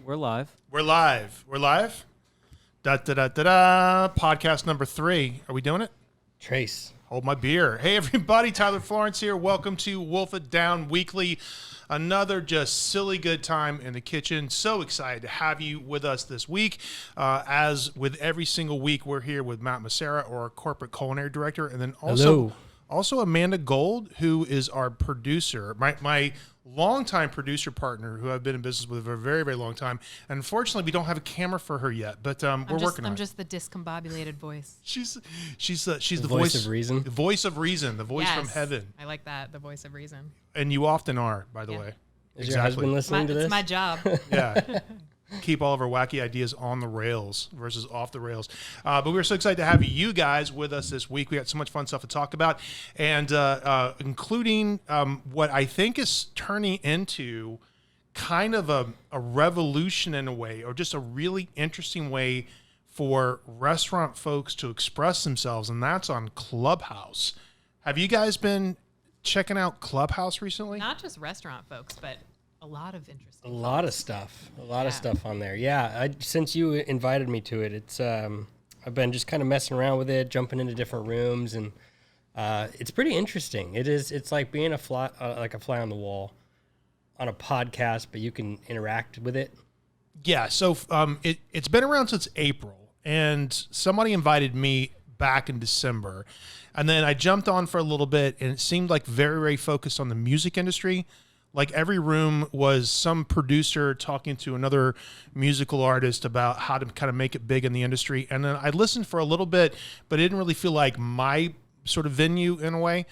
we're live. We're live. We're live. Da da da da da. Podcast number 3. Are we doing it? Trace. Hold my beer. Hey everybody, Tyler Florence here. Welcome to Wolf It Down Weekly. Another just silly good time in the kitchen. So excited to have you with us this week. As with every single week, we're here with Matt Massera, our corporate culinary director, and then also Amanda Gold, who is our producer, my longtime producer partner, who I've been in business with for a very, very long time. And unfortunately, we don't have a camera for her yet, but we're working on it. I'm just the discombobulated voice. She's the voice of reason. The voice of reason. The voice from heaven. I like that. The voice of reason. And you often are, by the way. Is your husband listening to this? It's my job. Yeah. Keep all of our wacky ideas on the rails versus off the rails. But we're so excited to have you guys with us this week. We got so much fun stuff to talk about, and including what I think is turning into kind of a revolution in a way, or just a really interesting way for restaurant folks to express themselves, and that's on Clubhouse. Have you guys been checking out Clubhouse recently? Not just restaurant folks, but a lot of interesting. A lot of stuff on there. Yeah, since you invited me to it, it's I've been just kind of messing around with it, jumping into different rooms, and it's pretty interesting. It's like being a fly on the wall on a podcast, but you can interact with it. Yeah, so it's been around since April, and somebody invited me back in December, and then I jumped on for a little bit, and it seemed like very, very focused on the music industry. Like every room was some producer talking to another musical artist about how to kind of make it big in the industry. And then I listened for a little bit, but it didn't really feel like my sort of venue in a way.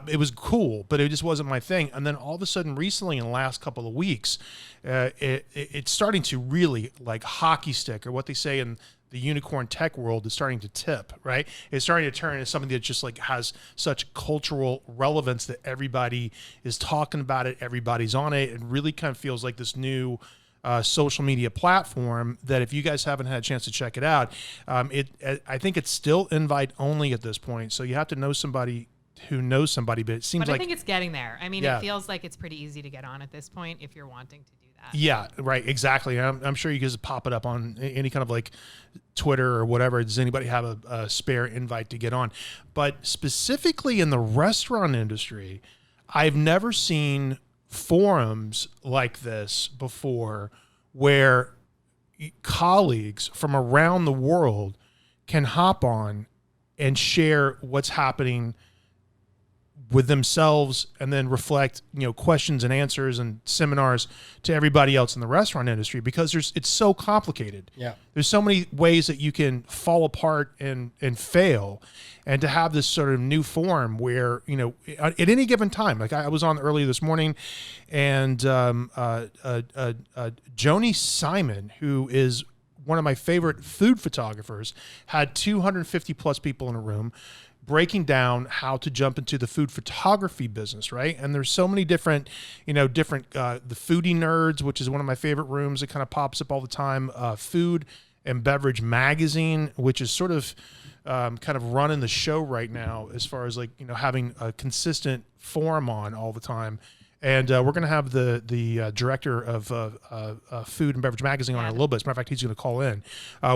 It was cool, but it just wasn't my thing. And then all of a sudden recently in the last couple of weeks, it's starting to really like hockey stick, or what they say in the unicorn tech world is starting to tip, right? It's starting to turn into something that just like has such cultural relevance that everybody is talking about it. Everybody's on it. It really kind of feels like this new social media platform that if you guys haven't had a chance to check it out, I think it's still invite only at this point. So you have to know somebody who knows somebody, but it seems like... I think it's getting there. I mean, It feels like it's pretty easy to get on at this point if you're wanting to do that. Yeah, right, exactly. I'm sure you guys pop it up on any kind of like Twitter or whatever. Does anybody have a spare invite to get on? But specifically in the restaurant industry, I've never seen forums like this before where colleagues from around the world can hop on and share what's happening with themselves, and then reflect, questions and answers and seminars to everybody else in the restaurant industry, because it's so complicated. Yeah. There's so many ways that you can fall apart and fail, and to have this sort of new form where, at any given time, like I was on earlier this morning, and Joni Simon, who is one of my favorite food photographers, had 250 plus people in a room, breaking down how to jump into the food photography business, right? And there's so many different, the Foodie Nerds, which is one of my favorite rooms that kind of pops up all the time, Food and Beverage Magazine, which is sort of kind of running the show right now as far as like, having a consistent forum on all the time. And we're going to have the director of Food and Beverage Magazine on in a little bit. As a matter of fact, he's going to call in,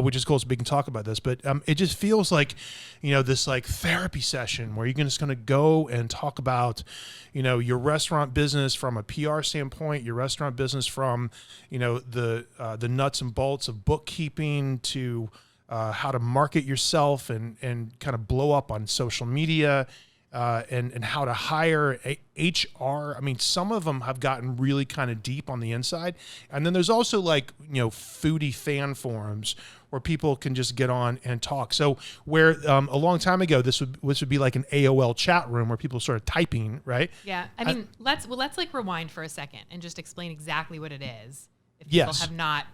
which is cool, so we can talk about this. But it just feels like, this like therapy session where you're just going to go and talk about, your restaurant business from a PR standpoint, your restaurant business from, the nuts and bolts of bookkeeping to how to market yourself and kind of blow up on social media. And how to hire HR. I mean, some of them have gotten really kind of deep on the inside. And then there's also like, foodie fan forums where people can just get on and talk. So where a long time ago, this would be like an AOL chat room where people sort of typing, right? Yeah. I mean, let's like rewind for a second and just explain exactly what it is if people have not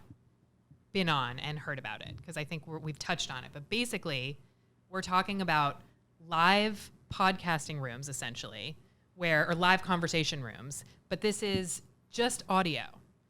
been on and heard about it, because I think we've touched on it. But basically, we're talking about live podcasting rooms, essentially, or live conversation rooms, but this is just audio.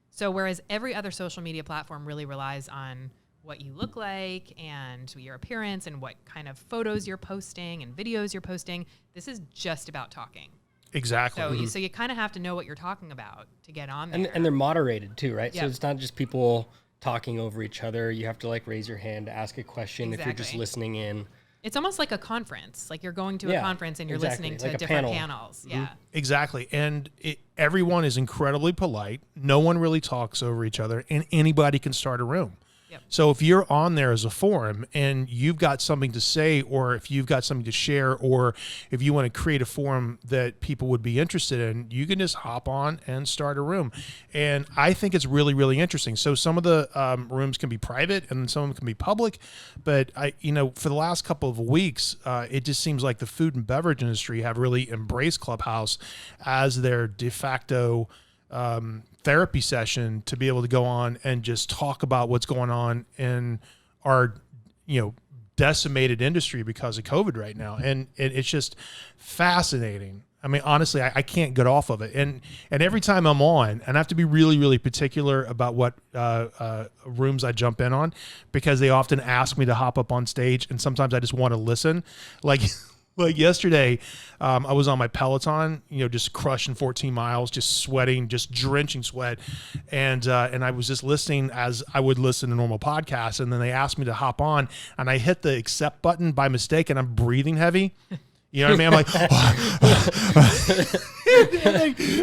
So whereas every other social media platform really relies on what you look like and your appearance and what kind of photos you're posting and videos you're posting, this is just about talking. Exactly. So so you kind of have to know what you're talking about to get on there. And they're moderated too, right? Yep. So it's not just people talking over each other. You have to like raise your hand to ask a question if you're just Exactly. listening in. It's almost like a conference. Like you're going to a conference and you're listening to like a different panel. panels. Mm-hmm. Yeah. Exactly. And everyone is incredibly polite. No one really talks over each other, and anybody can start a room. Yep. So if you're on there as a forum and you've got something to say, or if you've got something to share, or if you want to create a forum that people would be interested in, you can just hop on and start a room. And I think it's really, really interesting. So some of the rooms can be private and some of them can be public. But for the last couple of weeks, it just seems like the food and beverage industry have really embraced Clubhouse as their de facto therapy session to be able to go on and just talk about what's going on in our, decimated industry because of COVID right now. And it's just fascinating. I mean, honestly, I can't get off of it. And every time I'm on, and I have to be really, really particular about what rooms I jump in on, because they often ask me to hop up on stage, and sometimes I just want to listen. Like yesterday, I was on my Peloton, just crushing 14 miles, just sweating, just drenching sweat. And I was just listening as I would listen to normal podcasts. And then they asked me to hop on, and I hit the accept button by mistake, and I'm breathing heavy. You know what I mean? I'm like,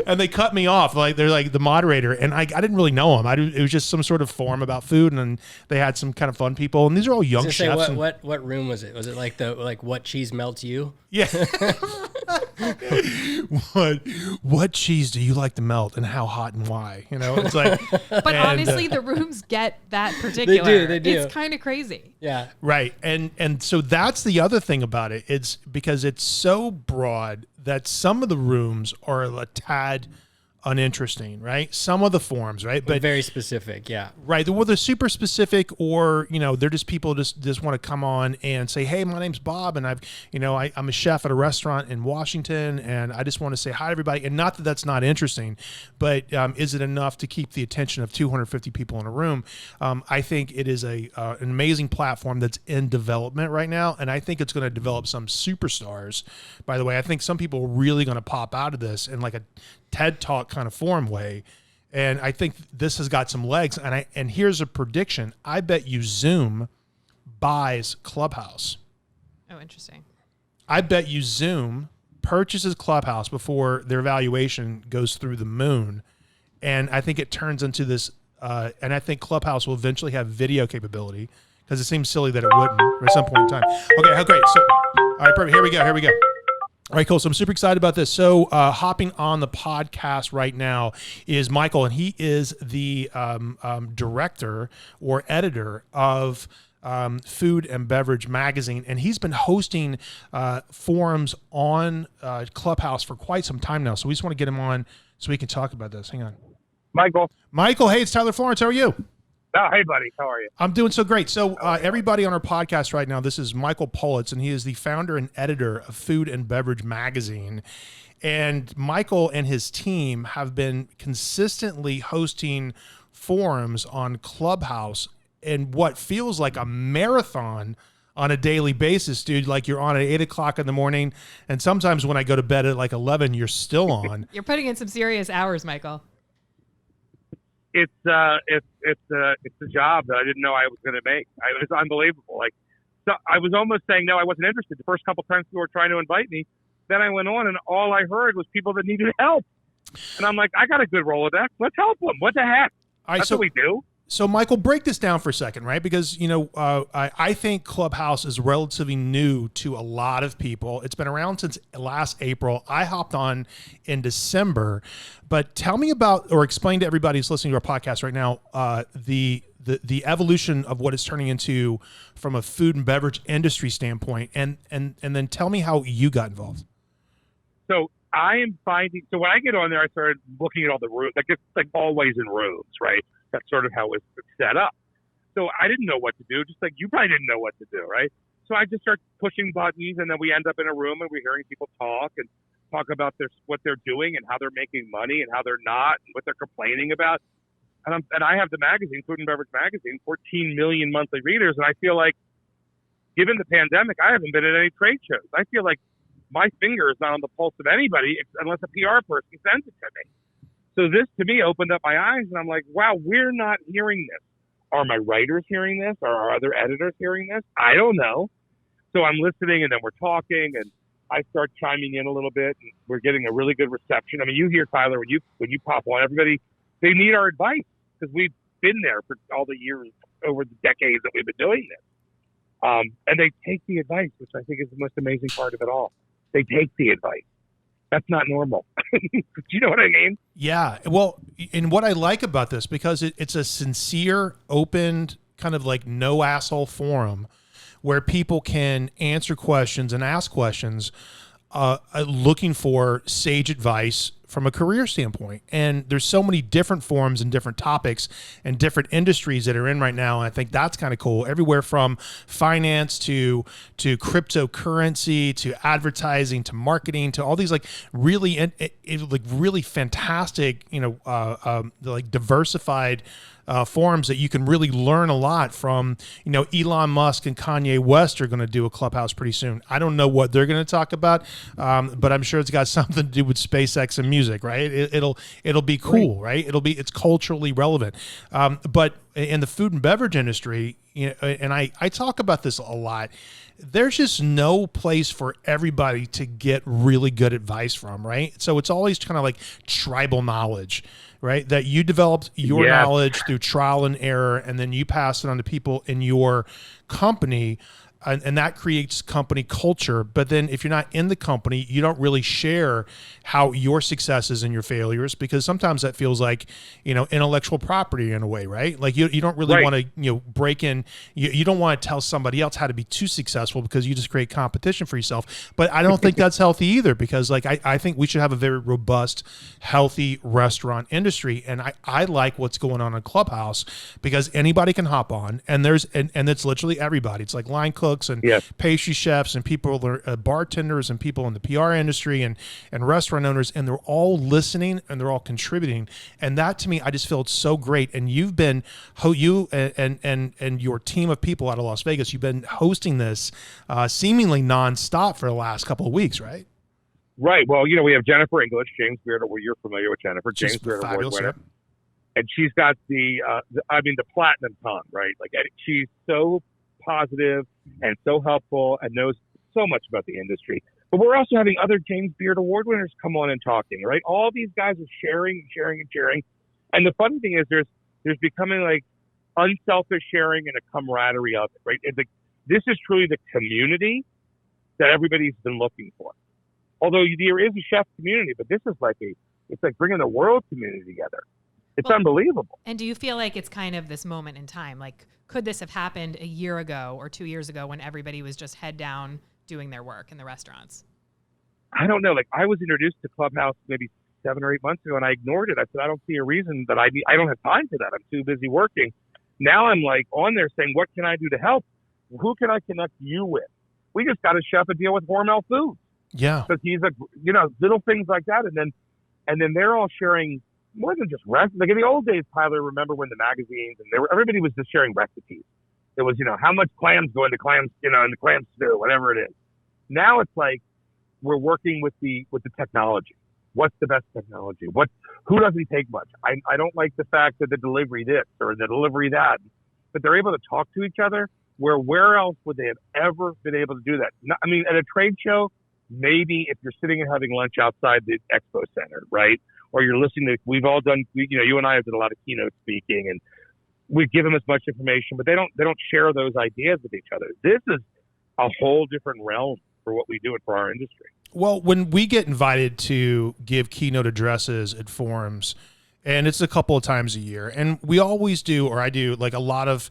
and they cut me off. Like they're like the moderator, and I didn't really know him. It was just some sort of forum about food, and then they had some kind of fun people. And these are all young chefs. What room was it? Was it like what cheese melts you? Yeah. What cheese do you like to melt, and how hot and why? It's like. But honestly, the rooms get that particular. They do. It's kind of crazy. Yeah. Right. And so that's the other thing about it. It's because it's so broad that some of the rooms are a tad uninteresting, right? Some of the forums, right? But very specific, yeah. Right. Well, they're super specific, or they're just people just want to come on and say, "Hey, my name's Bob, and I'm a chef at a restaurant in Washington, and I just want to say hi to everybody." And not that that's not interesting, but is it enough to keep the attention of 250 people in a room? I think it is an amazing platform that's in development right now, and I think it's going to develop some superstars. By the way, I think some people are really going to pop out of this in like a TED Talk kind of forum way. And I think this has got some legs. And here's a prediction. I bet you Zoom buys Clubhouse. Oh, interesting. I bet you Zoom purchases Clubhouse before their valuation goes through the moon. And I think it turns into this, and I think Clubhouse will eventually have video capability, because it seems silly that it wouldn't at some point in time. Okay. So, all right, perfect. Here we go. All right, cool. So I'm super excited about this. So hopping on the podcast right now is Michael, and he is the director or editor of Food and Beverage Magazine, and he's been hosting forums on Clubhouse for quite some time now. So we just want to get him on so we can talk about this. Hang on. Michael, hey, it's Tyler Florence. How are you? Oh, hey, buddy. How are you? I'm doing so great. So everybody on our podcast right now, this is Michael Politz, and he is the founder and editor of Food and Beverage Magazine. And Michael and his team have been consistently hosting forums on Clubhouse in what feels like a marathon on a daily basis, dude. Like you're on at 8 o'clock in the morning, and sometimes when I go to bed at like 11, you're still on. You're putting in some serious hours, Michael. It's a job that I didn't know I was going to make. It was unbelievable. Like, so I was almost saying no, I wasn't interested. The first couple times people were trying to invite me, then I went on, and all I heard was people that needed help. And I'm like, I got a good Rolodex. Let's help them. What the heck? That's what we do. So, Michael, break this down for a second, right? Because, I think Clubhouse is relatively new to a lot of people. It's been around since last April. I hopped on in December. But tell me about, or explain to everybody who's listening to our podcast right now, the evolution of what it's turning into from a food and beverage industry standpoint. And then tell me how you got involved. So I am finding, so when I get on there, I started looking at all the rooms, like it's like always in rooms, right? That's sort of how it's set up. So I didn't know what to do, just like you probably didn't know what to do, right? So I just start pushing buttons, and then we end up in a room and we're hearing people talk about what they're doing and how they're making money and how they're not and what they're complaining about. And I have the magazine, Food and Beverage Magazine, 14 million monthly readers. And I feel like, given the pandemic, I haven't been at any trade shows. I feel like my finger is not on the pulse of anybody unless a PR person sends it to me. So this, to me, opened up my eyes, and I'm like, wow, we're not hearing this. Are my writers hearing this? Are our other editors hearing this? I don't know. So I'm listening, and then we're talking, and I start chiming in a little bit, and we're getting a really good reception. I mean, you hear, Tyler, when you pop on, everybody, they need our advice because we've been there for all the years, over the decades that we've been doing this. And they take the advice, which I think is the most amazing part of it all. They take the advice. That's not normal. Do you know what I mean? Yeah. Well, and what I like about this, because it's a sincere, open, kind of like no asshole forum where people can answer questions and ask questions, looking for sage advice from a career standpoint. And there's so many different forums and different topics and different industries that are in right now. And I think that's kind of cool. Everywhere from finance to cryptocurrency to advertising to marketing to all these like really really fantastic, like diversified forums that you can really learn a lot from. Elon Musk and Kanye West are going to do a Clubhouse pretty soon. I don't know what they're going to talk about, but I'm sure it's got something to do with SpaceX and music, right? It'll be cool, right? It's culturally relevant. But in the food and beverage industry, and I talk about this a lot, there's just no place for everybody to get really good advice from, right? So it's always kind of like tribal knowledge, right? That you developed your knowledge through trial and error, and then you pass it on to people in your company, and that creates company culture. But then if you're not in the company, you don't really share how your successes and your failures, because sometimes that feels like, intellectual property in a way, right? Like you don't really want to, break in. You don't want to tell somebody else how to be too successful because you just create competition for yourself. But I don't think that's healthy either, because like I think we should have a very robust, healthy restaurant industry. And I like what's going on in Clubhouse, because anybody can hop on, and it's literally everybody. It's like line cooks and pastry chefs and people, bartenders and people in the PR industry and restaurant owners, and they're all listening and they're all contributing. And that, to me, I just feel it's so great. And you've been, you and your team of people out of Las Vegas, you've been hosting this seemingly nonstop for the last couple of weeks, right? Right. Well, we have Jennifer English, James Beard. Well, you're familiar with Jennifer. James Beard Award winner. And she's got the platinum tongue, right? Like, she's so positive and so helpful and knows so much about the industry. But we're also having other James Beard Award winners come on and talking, right? All these guys are sharing. And the funny thing is there's becoming like unselfish sharing and a camaraderie of it, right? This is truly the community that everybody's been looking for. Although there is a chef community, but this is like it's like bringing the world community together. It's unbelievable. And do you feel like it's kind of this moment in time? Like, could this have happened a year ago or 2 years ago when everybody was just head down doing their work in the restaurants? I don't know. Like, I was introduced to Clubhouse maybe 7 or 8 months ago, and I ignored it. I said, I don't see a reason that I don't have time for that. I'm too busy working. Now I'm like on there saying, what can I do to help? Who can I connect you with? We just got a chef a deal with Hormel Foods. Yeah. Because he's little things like that. And then they're all sharing more than just recipes. Like in the old days, Tyler, remember when the magazines and everybody was just sharing recipes. It was, how much clams go into clams, in the clam stew, whatever it is. Now it's like we're working with the technology. What's the best technology? Who doesn't take much? I don't like the fact that the delivery this or the delivery that, but they're able to talk to each other. Where else would they have ever been able to do that? At a trade show, maybe if you're sitting and having lunch outside the expo center, right? Or you're listening to, we've all done, you and I have done a lot of keynote speaking, and we give them as much information, but they don't share those ideas with each other. This is a whole different realm for what we do and for our industry. Well, when we get invited to give keynote addresses at forums, and it's a couple of times a year, and we always do, or I do, like a lot of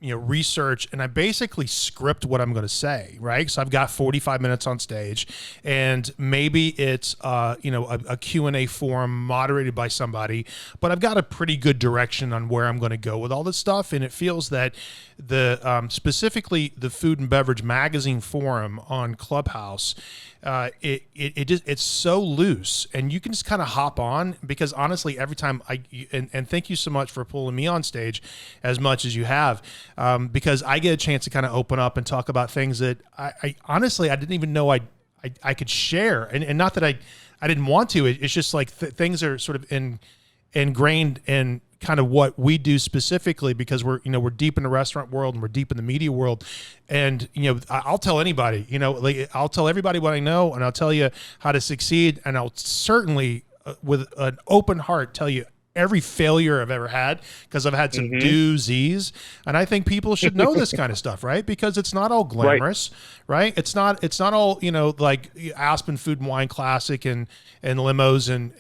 research, and I basically script what I'm going to say, right? So I've got 45 minutes on stage, and maybe it's a Q&A forum moderated by somebody, but I've got a pretty good direction on where I'm going to go with all this stuff. And it feels that the specifically the Food and Beverage Magazine forum on Clubhouse, it's so loose, and you can just kind of hop on, because honestly, every time and thank you so much for pulling me on stage as much as you have, because I get a chance to kind of open up and talk about things that I honestly, I didn't even know I could share, and not that I didn't want to. It's just like things are sort of ingrained in kind of what we do specifically, because we're deep in the restaurant world and we're deep in the media world. And, I'll tell anybody, like I'll tell everybody what I know, and I'll tell you how to succeed. And I'll certainly with an open heart tell you every failure I've ever had, because I've had some doozies. And I think people should know this kind of stuff, right? Because it's not all glamorous, right? It's not all, like Aspen Food and Wine Classic and limos and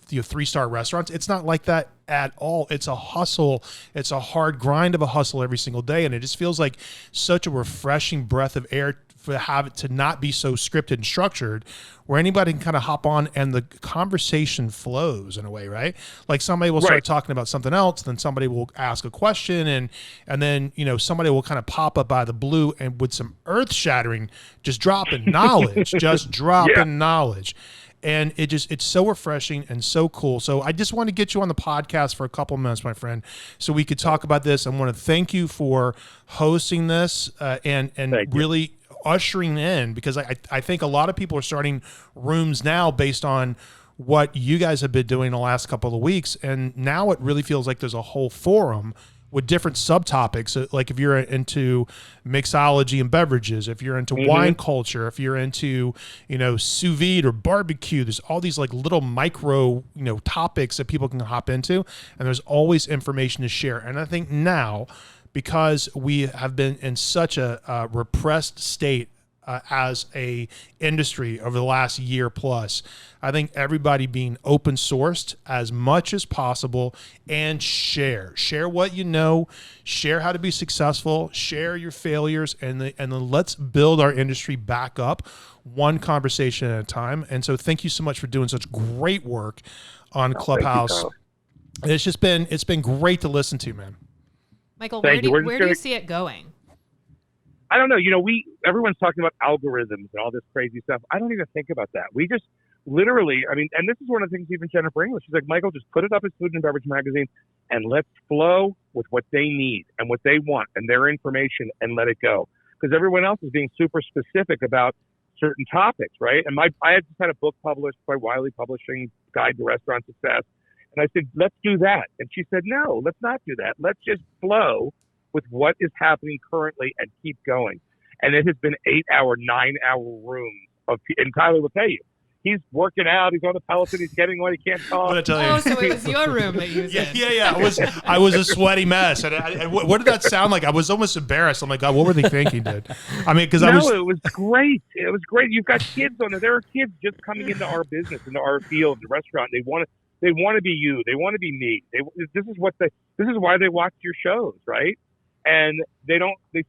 3-star restaurants. It's not like that at all. It's a hustle. It's a hard grind of a hustle every single day. And it just feels like such a refreshing breath of air for have it to not be so scripted and structured, where anybody can kind of hop on and the conversation flows in a way, right? Like somebody will start talking about something else, then somebody will ask a question, and then somebody will kind of pop up by the blue and with some earth-shattering, just dropping knowledge, knowledge. And it's so refreshing and so cool. So I just want to get you on the podcast for a couple minutes, my friend, so we could talk about this. I want to thank you for hosting this and really ushering in, because I think a lot of people are starting rooms now based on what you guys have been doing the last couple of weeks. And now it really feels like there's a whole forum with different subtopics. Like if you're into mixology and beverages, if you're into wine culture, if you're into, sous vide or barbecue, there's all these like little micro, topics that people can hop into, and there's always information to share. And I think now, because we have been in such a repressed state as a industry over the last year plus, I think everybody being open sourced as much as possible, and share what you know, share how to be successful, share your failures, and then let's build our industry back up one conversation at a time. And so thank you so much for doing such great work on Clubhouse. It's been great to listen to, man. Michael, where do you see it going? I don't know. Everyone's talking about algorithms and all this crazy stuff. I don't even think about that. We just literally, and this is one of the things even Jennifer English, she's like, Michael, just put it up as Food and Beverage Magazine and let's flow with what they need and what they want and their information and let it go. Because everyone else is being super specific about certain topics, right? And I had just had a book published by Wiley Publishing, Guide to Restaurant Success. And I said, let's do that. And she said, no, let's not do that. Let's just flow with what is happening currently and keep going. And it has been 8-hour, 9-hour rooms and Tyler will tell you, he's working out, he's on the Peloton, he's getting what he can't talk. So it was your room that you was in. Yeah. I was a sweaty mess. And what did that sound like? I was almost embarrassed. I'm like, God, what were they thinking, dude? I mean, because it was great. It was great. You've got kids on there. There are kids just coming into our business, into our field, the restaurant. They want to be you. They want to be me. This is why they watch your shows, right? And they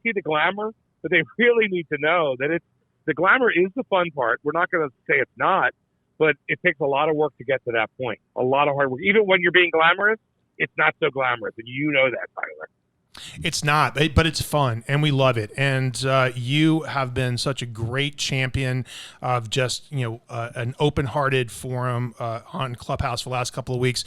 see the glamour, but they really need to know that the glamour is the fun part. We're not going to say it's not, but it takes a lot of work to get to that point. A lot of hard work. Even when you're being glamorous, it's not so glamorous. And you know that, Tyler. It's not, but it's fun, and we love it. And you have been such a great champion of just an open-hearted forum on Clubhouse for the last couple of weeks.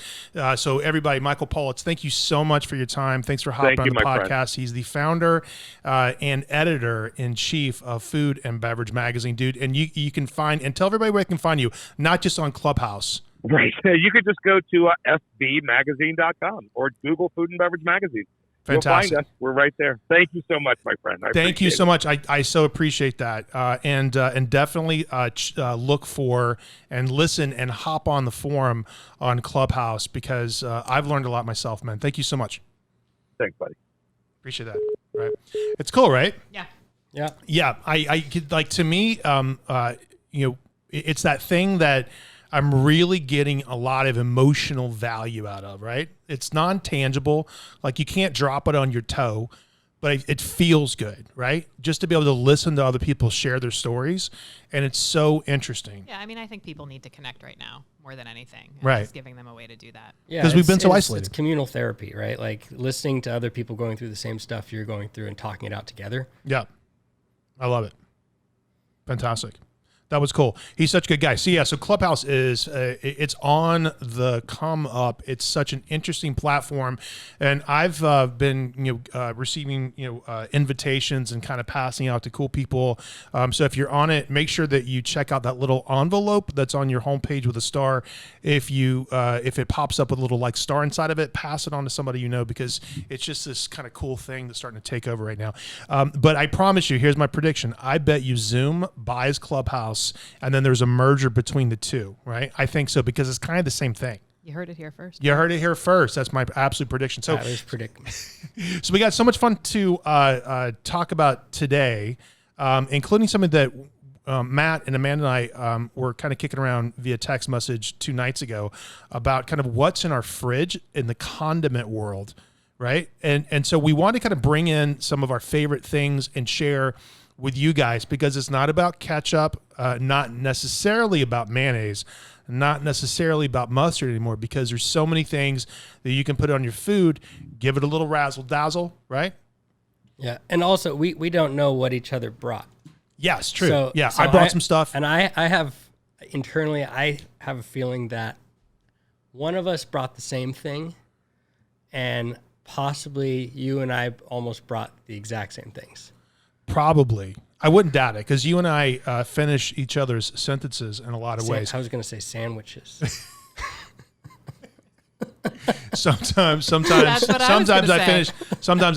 So everybody, Michael Politz, thank you so much for your time. Thanks for hopping on the podcast. Friend. He's the founder and editor-in-chief of Food and Beverage Magazine, dude. And you can find, and tell everybody where they can find you, not just on Clubhouse. Right. You could just go to fbmagazine.com or Google Food and Beverage Magazine. Fantastic. You'll find us. We're right there. Thank you so much, my friend. Thank you so much. I so appreciate that. And definitely look for and listen and hop on the forum on Clubhouse, because I've learned a lot myself, man. Thank you so much. Thanks, buddy. Appreciate that. Right. It's cool, right? Yeah. Yeah. I could, like, to me, it's that thing that I'm really getting a lot of emotional value out of, right? It's non-tangible. Like, you can't drop it on your toe, but it feels good, right? Just to be able to listen to other people share their stories. And it's so interesting. Yeah. I mean, I think people need to connect right now more than anything. Right. Just giving them a way to do that. Yeah. Because we've been so isolated. It's communal therapy, right? Like listening to other people going through the same stuff you're going through and talking it out together. Yeah. I love it. Fantastic. That was cool. He's such a good guy. So yeah, so Clubhouse is it's on the come up. It's such an interesting platform, and I've been receiving invitations and kind of passing out to cool people. So if you're on it, make sure that you check out that little envelope that's on your homepage with a star. If it pops up with a little like star inside of it, pass it on to somebody you know, because it's just this kind of cool thing that's starting to take over right now. But I promise you, here's my prediction. I bet you Zoom buys Clubhouse, and then there's a merger between the two, right? I think so, because it's kind of the same thing. You heard it here first. You heard it here first. That's my absolute prediction. So, so we got so much fun to talk about today, including something that Matt and Amanda and I were kind of kicking around via text message 2 nights ago about kind of what's in our fridge in the condiment world, right? And so we want to kind of bring in some of our favorite things and share with you guys, because it's not about ketchup, not necessarily about mayonnaise, not necessarily about mustard anymore, because there's so many things that you can put on your food, give it a little razzle dazzle, right? Yeah, and also we don't know what each other brought. Yes, true. So I brought some stuff. And I have a feeling that one of us brought the same thing, and possibly you and I almost brought the exact same things. Probably. I wouldn't doubt it, because you and I finish each other's sentences in a lot of ways. I was going to say sandwiches. Sometimes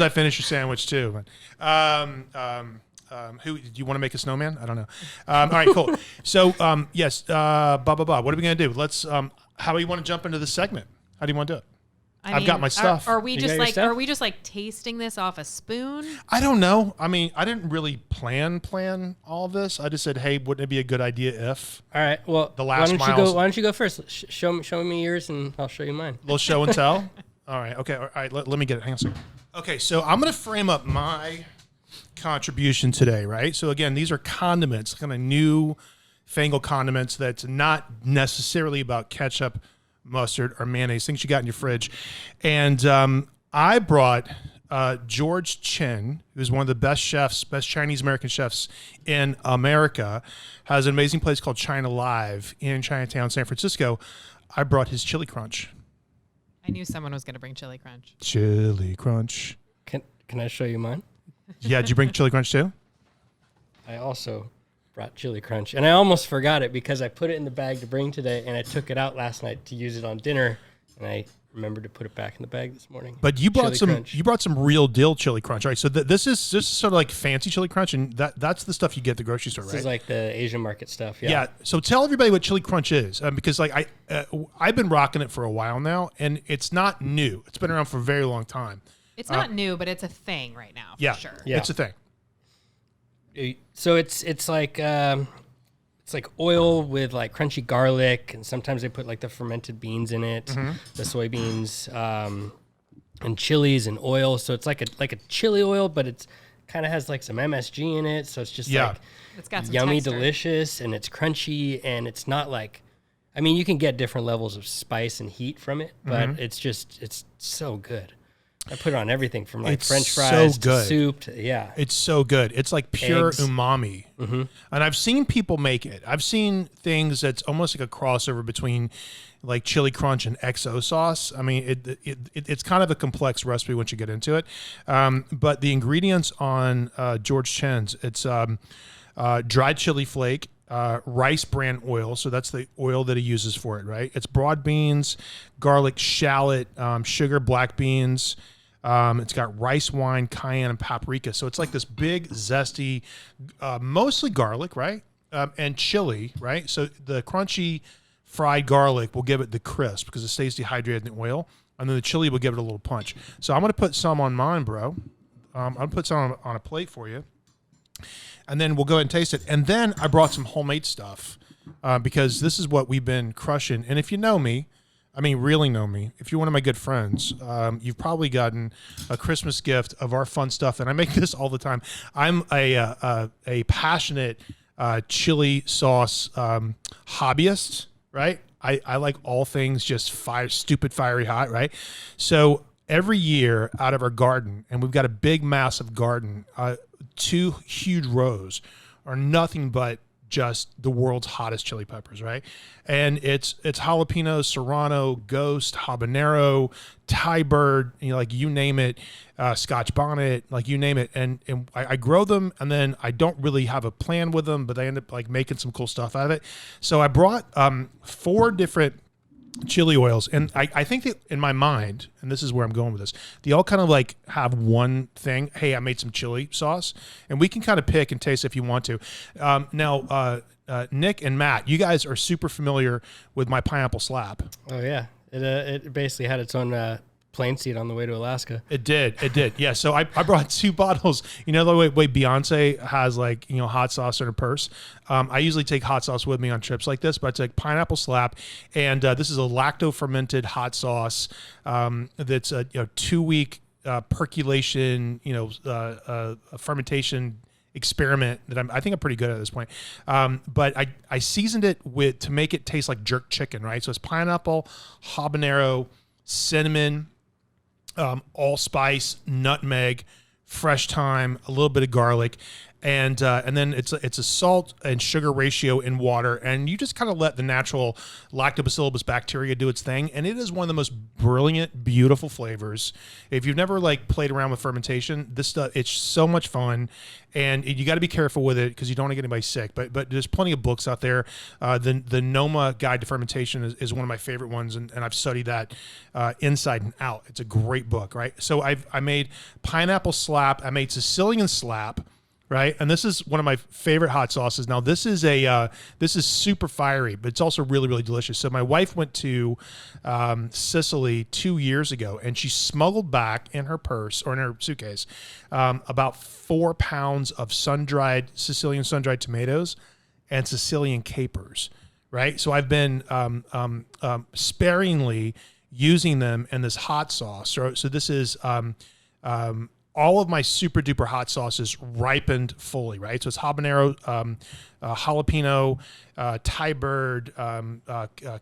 I finish a sandwich too. Who do you want to make a snowman? I don't know. All right, cool. So yes, What are we going to do? Let's. How do you want to jump into the segment? How do you want to do it? I've got my stuff. Are we just like tasting this off a spoon? I don't know. I mean, I didn't really plan all of this. I just said, hey, wouldn't it be a good idea if? All right. Well, why don't you go first? Show me yours, and I'll show you mine. A little show and tell. All right. Okay. All right. Let me get it. Hang on a second. Okay. So I'm going to frame up my contribution today, right? So again, these are condiments, kind of new fangled condiments that's not necessarily about ketchup, mustard, or mayonnaise, things you got in your fridge. And I brought George Chen, who's one of the best Chinese American chefs in America, has an amazing place called China Live in Chinatown, San Francisco. I brought his chili crunch. I knew someone was going to bring chili crunch. Chili crunch. Can I show you mine? Yeah, did you bring chili crunch too? I also brought chili crunch, and I almost forgot it because I put it in the bag to bring today, and I took it out last night to use it on dinner, and I remembered to put it back in the bag this morning. But you brought some real deal chili crunch, right? So this is sort of like fancy chili crunch, and that's the stuff you get at the grocery store, right? This is like the Asian market stuff. Yeah. Yeah. So tell everybody what chili crunch is, because like I've been rocking it for a while now, and it's not new. It's been around for a very long time. It's not new, but it's a thing right now. For sure. Yeah, it's a thing. So it's like oil with like crunchy garlic, and sometimes they put like the fermented beans in it, the soybeans, and chilies and oil. So it's like a chili oil, but it's kind of has like some MSG in it. So it's just like it's got some yummy, texture. Delicious, and it's crunchy, and it's not like, I mean, you can get different levels of spice and heat from it, but it's so good. I put it on everything from like French fries to soup to, it's so good. It's like pure eggs. Umami. And I've seen people make it. I've seen things that's almost like a crossover between like chili crunch and XO sauce. I mean, it's kind of a complex recipe once you get into it. But the ingredients on George Chen's, it's dried chili flake, rice bran oil. So that's the oil that he uses for it, right? It's broad beans, garlic, shallot, sugar, black beans. It's got rice wine, cayenne, and paprika. So it's like this big, zesty, mostly garlic, right? And chili, right? So the crunchy fried garlic will give it the crisp because it stays dehydrated in the oil. And then the chili will give it a little punch. So I'm going to put some on mine, bro. I'm going to put some on a plate for you. And then we'll go ahead and taste it. And then I brought some homemade stuff because this is what we've been crushing. And if you know me, I mean, really know me, if you're one of my good friends, you've probably gotten a Christmas gift of our fun stuff. And I make this all the time. I'm a passionate chili sauce hobbyist, right? I like all things just stupid fiery hot, right? So every year out of our garden, and we've got a big, massive garden, 2 huge rows are nothing but just the world's hottest chili peppers, right? And it's jalapeno, serrano, ghost, habanero, Thai bird, like you name it, Scotch bonnet, like you name it. And I grow them, and then I don't really have a plan with them, but I end up like making some cool stuff out of it. So I brought 4 different chili oils, and I think that in my mind, and this is where I'm going with this, they all kind of like have one thing. Hey, I made some chili sauce, and we can kind of pick and taste if you want to. Now, Nick and Matt, you guys are super familiar with my pineapple slap. Oh yeah, it basically had its own plane seat on the way to Alaska. It did. Yeah. So I brought 2 bottles. The way Beyonce has like, hot sauce in her purse. I usually take hot sauce with me on trips like this, but I take pineapple slap, and this is a Lacto-Fermented Hot Sauce. That's a 2-week percolation, fermentation experiment that I think I'm pretty good at this point. But I seasoned it to make it taste like jerk chicken, right? So it's pineapple, habanero, cinnamon, allspice, nutmeg, fresh thyme, a little bit of garlic, and then it's a salt and sugar ratio in water, and you just kind of let the natural lactobacillus bacteria do its thing, and it is one of the most brilliant, beautiful flavors. If you've never like played around with fermentation, this stuff, it's so much fun, and you got to be careful with it because you don't want to get anybody sick. But there's plenty of books out there. The Noma Guide to Fermentation is one of my favorite ones, and I've studied that inside and out. It's a great book, right? So I made pineapple slap. I made Sicilian slap. Right, and this is one of my favorite hot sauces. Now, this is super fiery, but it's also really, really delicious. So my wife went to Sicily 2 years ago, and she smuggled back in her purse or in her suitcase about 4 pounds of Sicilian sun-dried tomatoes and Sicilian capers. Right, so I've been sparingly using them in this hot sauce. So this is all of my super duper hot sauces ripened fully, right? So it's habanero, jalapeno, Thai bird,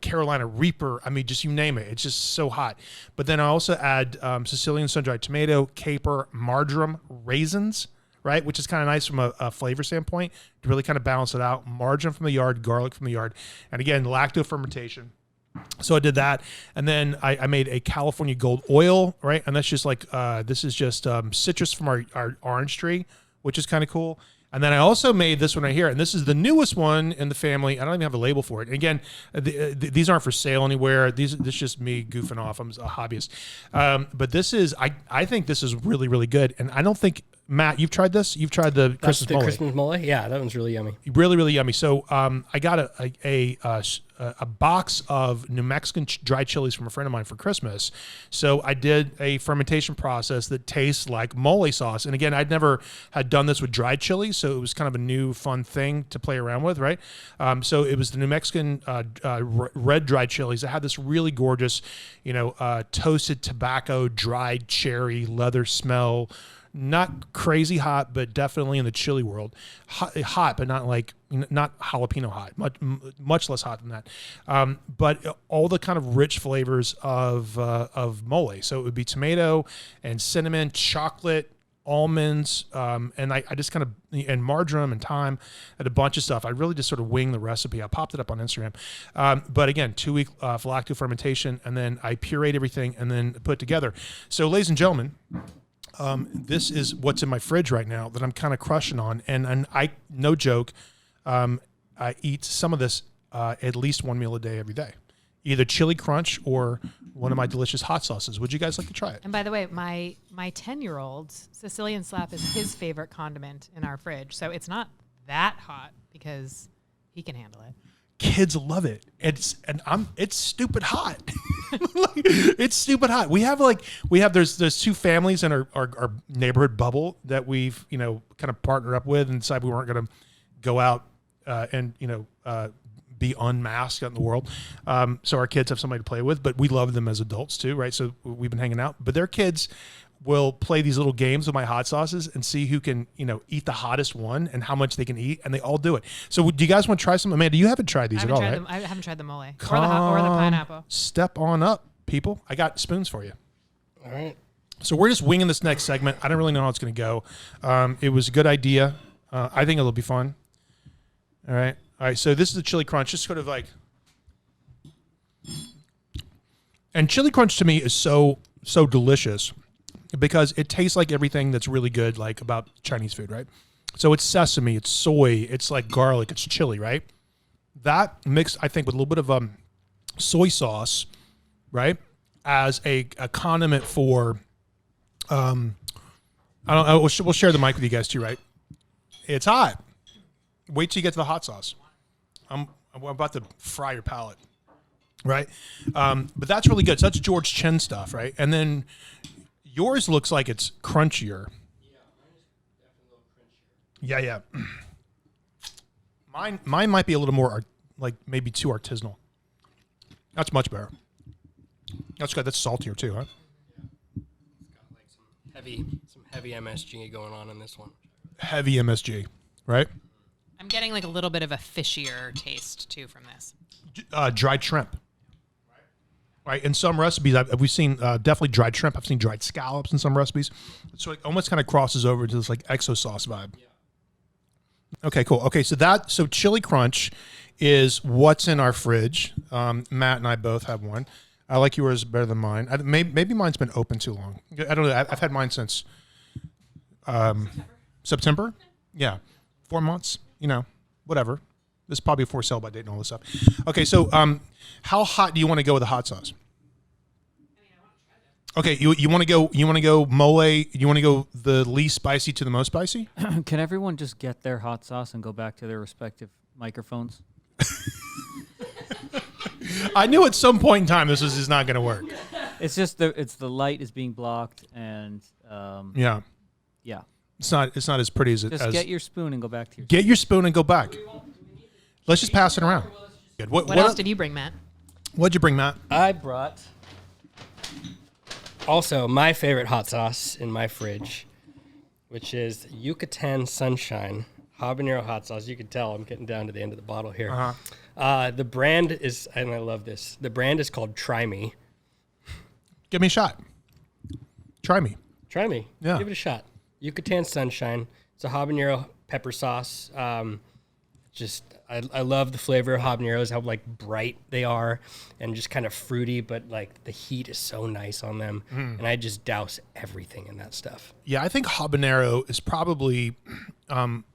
Carolina Reaper. I mean, just you name it. It's just so hot. But then I also add Sicilian sun-dried tomato, caper, marjoram, raisins, right? Which is kind of nice from a flavor standpoint to really kind of balance it out. Marjoram from the yard, garlic from the yard. And again, lacto-fermentation. So I did that, and then I made a California Gold oil, right? And that's just like, this is just citrus from our orange tree, which is kind of cool. And then I also made this one right here, and this is the newest one in the family. I don't even have a label for it. And again, these aren't for sale anywhere. This is just me goofing off. I'm a hobbyist. But this is, I think this is really, really good. And I don't think, Matt, you've tried this? You've tried the Christmas mole? Christmas mole? Yeah, that one's really yummy. Really, really yummy. So I got a box of New Mexican dried chilies from a friend of mine for Christmas. So I did a fermentation process that tastes like mole sauce. And again, I'd never had done this with dried chilies, so it was kind of a new fun thing to play around with, right? So it was the New Mexican red dried chilies. It had this really gorgeous, toasted tobacco, dried cherry, leather smell. Not crazy hot, but definitely in the chili world. Hot, but not jalapeno hot. Much less hot than that. But all the kind of rich flavors of mole. So it would be tomato and cinnamon, chocolate, almonds, and I just kind of, and marjoram and thyme and a bunch of stuff. I really just sort of wing the recipe. I popped it up on Instagram. But again, 2-week lacto fermentation, and then I pureed everything and then put together. So ladies and gentlemen, this is what's in my fridge right now that I'm kind of crushing on. And I, no joke, I eat some of this at least one meal a day every day. Either chili crunch or one of my delicious hot sauces. Would you guys like to try it? And by the way, my 10-year-old Sicilian slap is his favorite condiment in our fridge. So it's not that hot because he can handle it. Kids love it. It's stupid hot. It's stupid hot. There's 2 families in our neighborhood bubble that we've, kind of partnered up with and decided we weren't going to go out and be unmasked out in the world. So our kids have somebody to play with, but we love them as adults too, right? So we've been hanging out, but their kids will play these little games with my hot sauces and see who can, eat the hottest one and how much they can eat, and they all do it. So do you guys want to try some? Amanda, you haven't tried these at all, right? I haven't tried the mole or the pineapple. Step on up, people. I got spoons for you. All right. So we're just winging this next segment. I don't really know how it's going to go. It was a good idea. I think it'll be fun. All right. So this is the chili crunch. Just sort of like, and chili crunch to me is so delicious because it tastes like everything that's really good, like about Chinese food, right? So it's sesame, it's soy, it's like garlic, it's chili, right? That mixed, I think, with a little bit of soy sauce, right, as a condiment for, I don't know. We'll share the mic with you guys too, right? It's hot. Wait till you get to the hot sauce. I'm about to fry your palate, right? But that's really good. So that's George Chen stuff, right? And then yours looks like it's crunchier. Yeah. Mine might be a little more like maybe too artisanal. That's much better. That's good. That's saltier too, huh? It's got like some heavy MSG going on in this one. Heavy MSG, right? I'm getting like a little bit of a fishier taste too from this. Dried shrimp. Right. In some recipes, we've seen definitely dried shrimp. I've seen dried scallops in some recipes. So it almost kind of crosses over into this like exo sauce vibe. Yeah. Okay, cool. Okay, so chili crunch is what's in our fridge. Matt and I both have one. I like yours better than mine. Maybe mine's been open too long. I don't know. I've had mine since September. Yeah, 4 months. Whatever. This is probably a for sale by date and all this stuff. Okay, so how hot do you want to go with the hot sauce? Okay, you want to go mole? You want to go the least spicy to the most spicy? Can everyone just get their hot sauce and go back to their respective microphones? I knew at some point in time this was just not going to work. It's just the light is being blocked and yeah. It's not as pretty as it. Just get your spoon and go back to your. Get your spoon and go back. Let's just pass it around. Good. What else did you bring, Matt? What'd you bring, Matt? I brought also my favorite hot sauce in my fridge, which is Yucatan Sunshine Habanero hot sauce. You can tell I'm getting down to the end of the bottle here. Uh-huh. The brand is, and I love this, the brand is called Try Me. Give me a shot. Try me. Try me. Yeah. Give it a shot. Yucatan Sunshine. It's a habanero pepper sauce. I love the flavor of habaneros, how like bright they are and just kind of fruity, but like the heat is so nice on them. And I just douse everything in that stuff. Yeah, I think habanero is probably from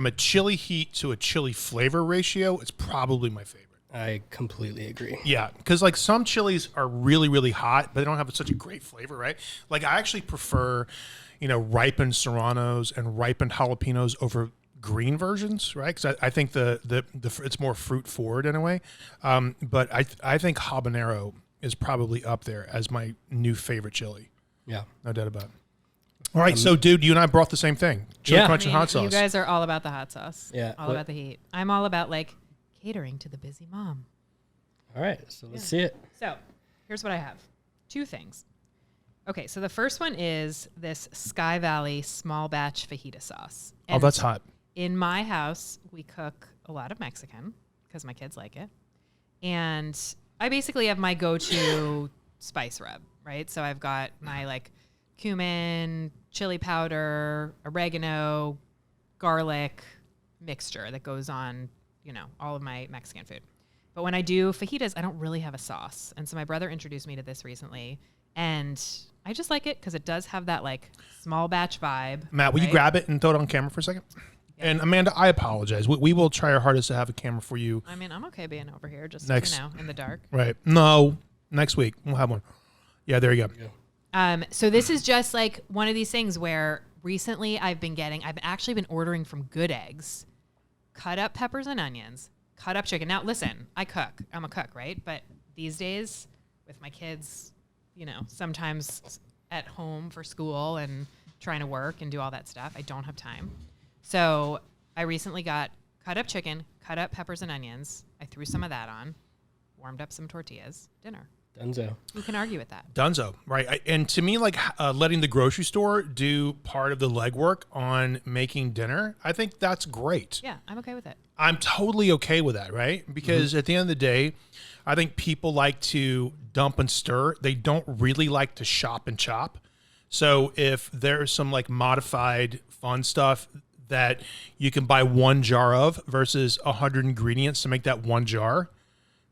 a chili heat to a chili flavor ratio, it's probably my favorite. I completely agree. Yeah, because like some chilies are really, really hot, but they don't have such a great flavor, right? Like I actually prefer, ripened serranos and ripened jalapenos over green versions, right? Because I think the it's more fruit forward in a way. But I think habanero is probably up there as my new favorite chili. Yeah, no doubt about it. All right, so dude, you and I brought the same thing: chili crunch and hot sauce. You guys are all about the hot sauce. Yeah, all about the heat. I'm all about like catering to the busy mom. All right, so let's see it. So here's what I have: 2 things. Okay, so the first one is this Sky Valley small batch fajita sauce. And that's hot. In my house, we cook a lot of Mexican because my kids like it. And I basically have my go-to spice rub, right? So I've got my like cumin, chili powder, oregano, garlic mixture that goes on, all of my Mexican food. But when I do fajitas, I don't really have a sauce. And so my brother introduced me to this recently. And I just like it because it does have that like small batch vibe. Matt, will you grab it and throw it on camera for a second? Yeah. And Amanda, I apologize. We will try our hardest to have a camera for you. I mean, I'm okay being over here just, in the dark. Right. No, next week we'll have one. Yeah, there you go. So this is just like one of these things where recently I've actually been ordering from Good Eggs, cut up peppers and onions, cut up chicken. Now, listen, I cook. I'm a cook, right? But these days with my kids, sometimes at home for school and trying to work and do all that stuff, I don't have time. So I recently got cut up chicken, cut up peppers and onions. I threw some of that on, warmed up some tortillas, dinner. Dunzo. Who can argue with that? Dunzo, right? And to me, like letting the grocery store do part of the legwork on making dinner, I think that's great. Yeah, I'm okay with it. I'm totally okay with that, right? Because at the end of the day, I think people like to dump and stir. They don't really like to shop and chop. So if there's some like modified fun stuff, that you can buy one jar of versus 100 ingredients to make that one jar,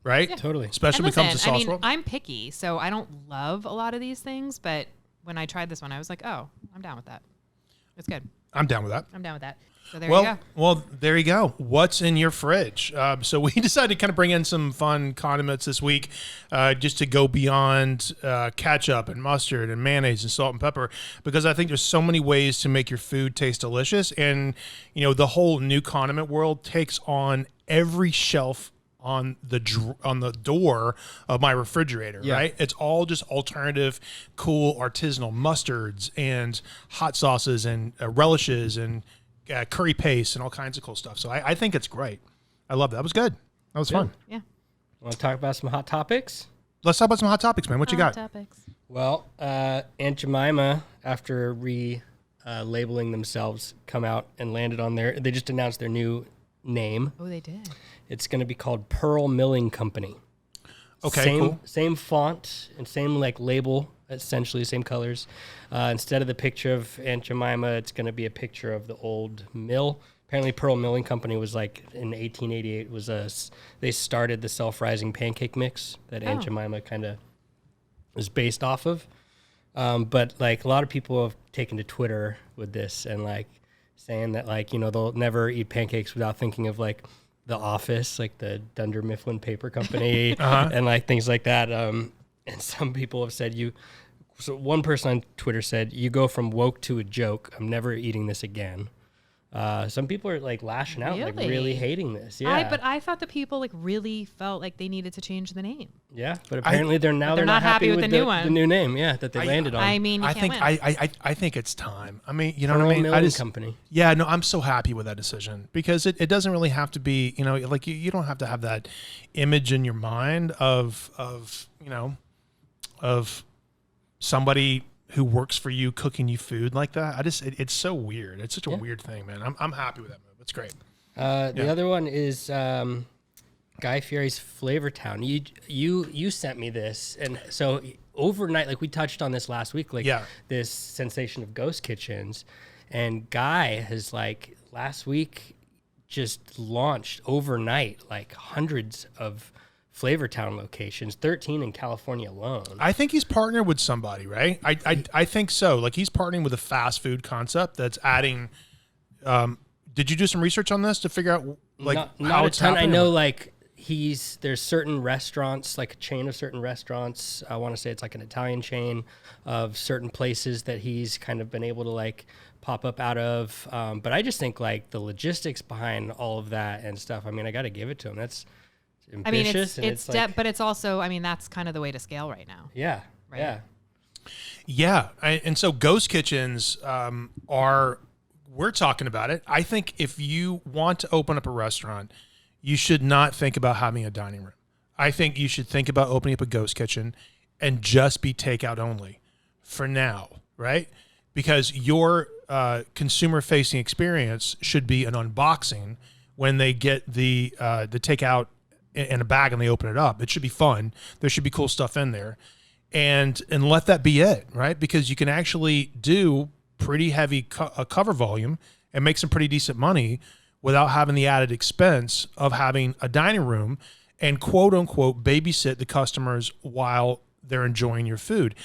right? Yeah. Totally. Especially when it comes to sauce world. I'm picky, so I don't love a lot of these things, but when I tried this one, I was like, oh, I'm down with that. It's good. I'm down with that. I'm down with that. So there you go. Well, there you go. What's in your fridge? So we decided to kind of bring in some fun condiments this week, just to go beyond ketchup and mustard and mayonnaise and salt and pepper, because I think there's so many ways to make your food taste delicious. And, the whole new condiment world takes on every shelf on the door of my refrigerator, right? It's all just alternative, cool, artisanal mustards and hot sauces and relishes and curry paste and all kinds of cool stuff. So I think it's great. I love that. That was good. That was fun. Yeah. Want to talk about some hot topics? Let's talk about some hot topics, man. What you got? Topics. Well, Aunt Jemima, after labeling themselves, come out and landed on they just announced their new name. Oh, they did. It's going to be called Pearl Milling Company. Okay, cool. Same font and same label, essentially same colors. Instead of the picture of Aunt Jemima, it's going to be a picture of the old mill. Apparently, Pearl Milling Company was in 1888 they started the self-rising pancake mix that Aunt Jemima kind of is based off of. But a lot of people have taken to Twitter with this and saying that they'll never eat pancakes without thinking of The Office, the Dunder Mifflin Paper Company, and things like that. And some people have said so one person on Twitter said, "You go from woke to a joke. I'm never eating this again." Some people are lashing out, really hating this. Yeah, but I thought the people really felt like they needed to change the name. Yeah, but apparently they're not happy with the new one. The new name, that they landed on. I mean, I think it's time. I mean, you know Pearl what I mean? Milling Company. Yeah, no, I'm so happy with that decision because it doesn't really have to be, you don't have to have that image in your mind of somebody who works for you cooking you food like that. It's so weird. It's such a weird thing, man. I'm happy with that move. It's great. The other one is Guy Fieri's Flavor Town. You sent me this, and so overnight, we touched on this last week, this sensation of ghost kitchens, and Guy has last week just launched overnight hundreds of Flavor Town locations, 13 in California alone. I think he's partnered with somebody, right? I think so. He's partnering with a fast food concept that's adding. Did you do some research on this to figure out not how a it's ton? happening? I know there's certain restaurants, a chain of certain restaurants. I want to say it's an Italian chain of certain places that he's kind of been able to pop up out of. But I just think the logistics behind all of that and stuff. I mean, I got to give it to him. That's ambitious. But it's also, that's kind of the way to scale right now. Yeah. Right. Yeah. And so ghost kitchens we're talking about it. I think if you want to open up a restaurant, you should not think about having a dining room. I think you should think about opening up a ghost kitchen and just be takeout only for now, right? Because your consumer-facing experience should be an unboxing when they get the takeout in a bag and they open it up. It should be fun. There should be cool stuff in there, and let that be it, right? Because you can actually do pretty heavy cover volume and make some pretty decent money without having the added expense of having a dining room and quote unquote babysit the customers while they're enjoying your food.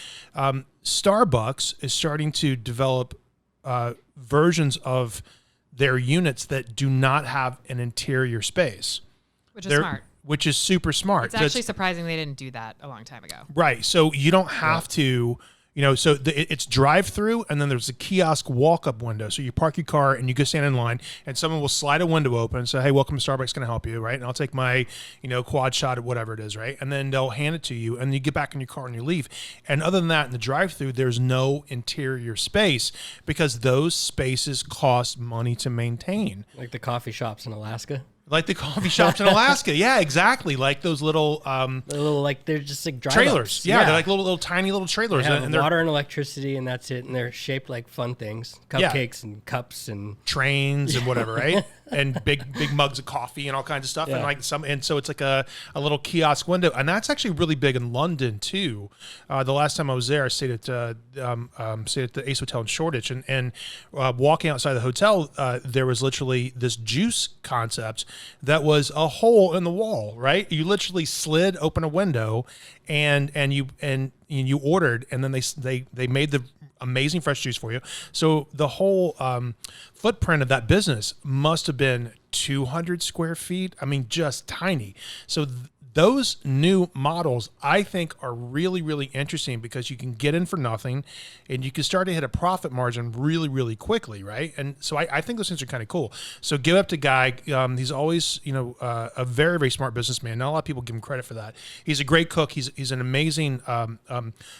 Starbucks is starting to develop versions of their units that do not have an interior space. Which is smart. Which is super smart. It's actually surprising they didn't do that a long time ago. Right. So you don't have to, it's drive-through, and then there's a kiosk walk-up window. So you park your car, and you go stand in line, and someone will slide a window open and say, hey, welcome to Starbucks, can I help you, right? And I'll take my, quad shot at whatever it is, right? And then they'll hand it to you, and you get back in your car and you leave. And other than that, in the drive-through, there's no interior space because those spaces cost money to maintain. Like the coffee shops in Alaska? Like the coffee shops in Alaska. Yeah, exactly. Like those little... they're just trailers. Yeah, they're like little tiny little trailers. They have water and electricity, and that's it. And they're shaped like fun things. Cupcakes and cups and... trains and whatever, right? and big mugs of coffee and all kinds of stuff, and so it's like a little kiosk window, and that's actually really big in London too. The last time I was there, I stayed at the Ace Hotel in Shoreditch, and walking outside the hotel, there was literally this juice concept that was a hole in the wall. Right, you literally slid open a window, and you ordered, and then they made the amazing fresh juice for you. So the whole footprint of that business must have been 200 square feet. I mean, just tiny. So those new models, I think, are really, really interesting because you can get in for nothing and you can start to hit a profit margin really, really quickly, right? And so I think those things are kind of cool. So give up to Guy. He's always, a very, very smart businessman. Not a lot of people give him credit for that. He's a great cook. He's an amazing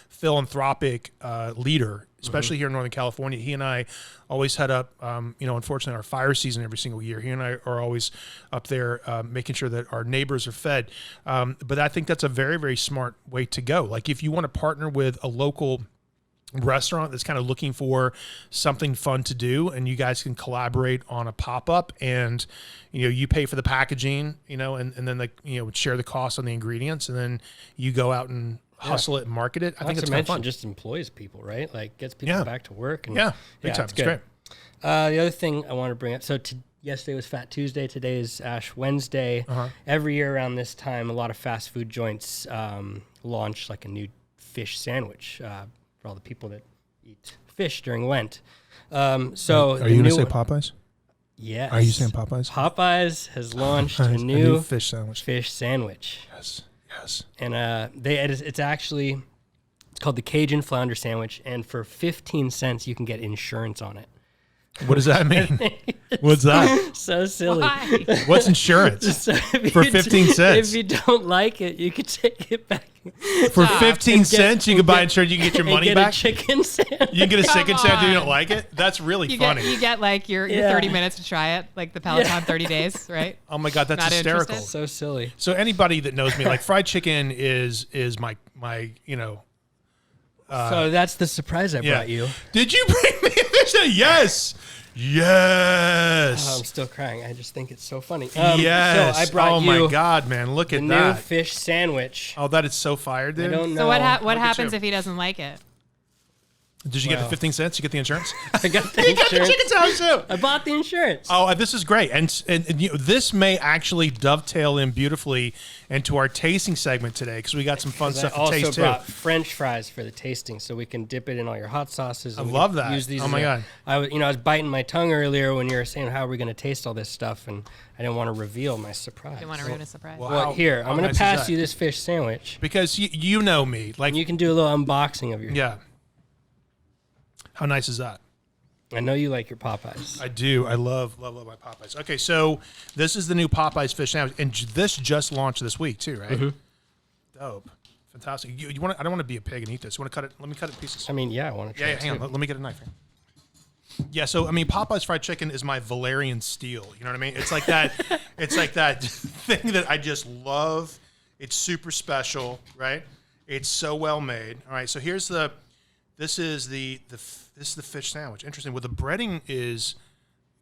philanthropic leader, especially here in Northern California. He and I always head up, unfortunately, our fire season every single year. He and I are always up there making sure that our neighbors are fed. But I think that's a very, very smart way to go. Like if you want to partner with a local restaurant that's kind of looking for something fun to do, and you guys can collaborate on a pop-up, and you pay for the packaging, and then share the cost on the ingredients, and then you go out and hustle it and market it. I think it's kind of fun. Just employs people, right? Like gets people back to work. And big time. It's great. The other thing I want to bring up. So yesterday was Fat Tuesday. Today is Ash Wednesday. Every year around this time, a lot of fast food joints launch like a new fish sandwich for all the people that eat fish during Lent. Are you going to say Popeyes? Yes. Are you saying Popeyes? Popeyes has launched a new fish sandwich. Yes. And it's called the Cajun Flounder Sandwich, and for 15 cents you can get insurance on it. What does that mean? What's that? So silly. Why? What's insurance? So for 15 cents? If you don't like it, you can take it back. For 15 cents, you can buy insurance. You can get your money back. A chicken sandwich. You can get a chicken sandwich if you don't like it. That's really funny. You get like your 30 minutes to try it, like the Peloton 30 days, right? Oh my God, that's Not hysterical. interested? So silly. So anybody that knows me, like fried chicken is my so that's the surprise I brought you. Did you bring me a fish? Yes. Oh, I'm still crying. I just think it's so funny. Yes. So I brought my God, man. Look at that. New fish sandwich. Oh, that is so fire, dude. I don't know. So what happens if he doesn't like it? Did you get the 15 cents? You get the insurance? I got the insurance. You got the chicken sandwich too. I bought the insurance. Oh, this is great. And this may actually dovetail in beautifully into our tasting segment today because we got some fun stuff to taste too. I also brought French fries for the tasting so we can dip it in all your hot sauces. I love that. Use these God. I was biting my tongue earlier when you were saying how are we going to taste all this stuff, and I didn't want to reveal my surprise. You want to ruin a surprise. Well, here, I'm going to pass you this fish sandwich. Because you know me. Like, and you can do a little unboxing of your... Yeah. How nice is that? I know you like your Popeyes. I do. I love my Popeyes. Okay, so this is the new Popeyes fish sandwich, and this just launched this week too, right? Mm-hmm. Dope, fantastic. You want? I don't want to be a pig and eat this. You want to cut it? Let me cut it in pieces. I mean, yeah, I want to try it hang on. Let me get a knife here. Yeah, so I mean, Popeyes fried chicken is my Valerian steel. You know what I mean? It's like that. It's like that thing that I just love. It's super special, right? It's so well made. All right, so here's the. This is the fish sandwich. Interesting. Well, the breading is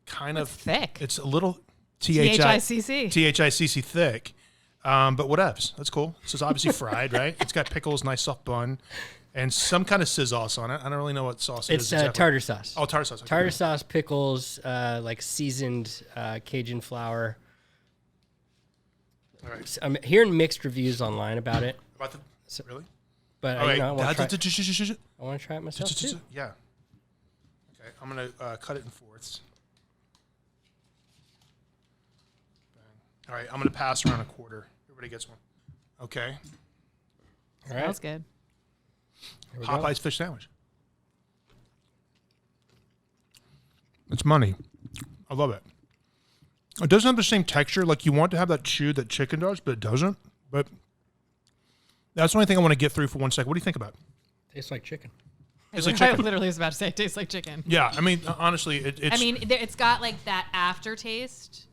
kind of thick. It's a little THICC thick. But whatevs. That's cool. So it's obviously fried, right? It's got pickles, nice soft bun, and some kind of sauce on it. I don't really know what sauce it is. It's exactly. Tartar sauce. Oh, tartar sauce. Okay. Tartar sauce, pickles, like seasoned Cajun flour. All right. I'm hearing mixed reviews online about it. Really? But I want to try it myself too. Yeah. Okay, I'm gonna cut it in fourths. All right, I'm gonna pass around a quarter. Everybody gets one. Okay. All right. That's good. Popeyes fish sandwich. It's money. I love it. It doesn't have the same texture. Like you want to have that chew that chicken does, but it doesn't. But that's the only thing I want to get through for 1 second. What do you think about it? Tastes like chicken. It's like chicken. I literally was about to say it tastes like chicken. Yeah, I mean, honestly, it's... I mean, it's got like that aftertaste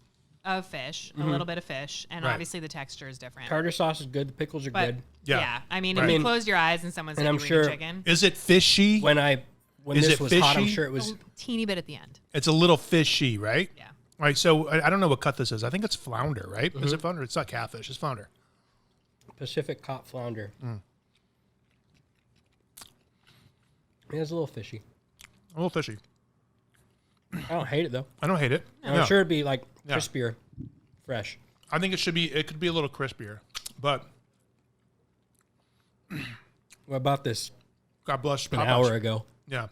of fish, a little bit of fish, and obviously the texture is different. Tartar sauce is good. The pickles are good. Yeah. I mean, if you close your eyes and someone said you were eating chicken... Is it fishy? When this was hot, I'm sure it was... A teeny bit at the end. It's a little fishy, right? Yeah. All right, so I don't know what cut this is. I think it's flounder, right? Is it flounder? It's not catfish. It's flounder. Pacific caught flounder. Yeah, it's a little fishy. A little fishy. I don't hate it though. I don't hate it. I'm sure it'd be like crispier, fresh. I think it could be a little crispier, but What about this? God bless An Popeyes. hour ago. Yeah.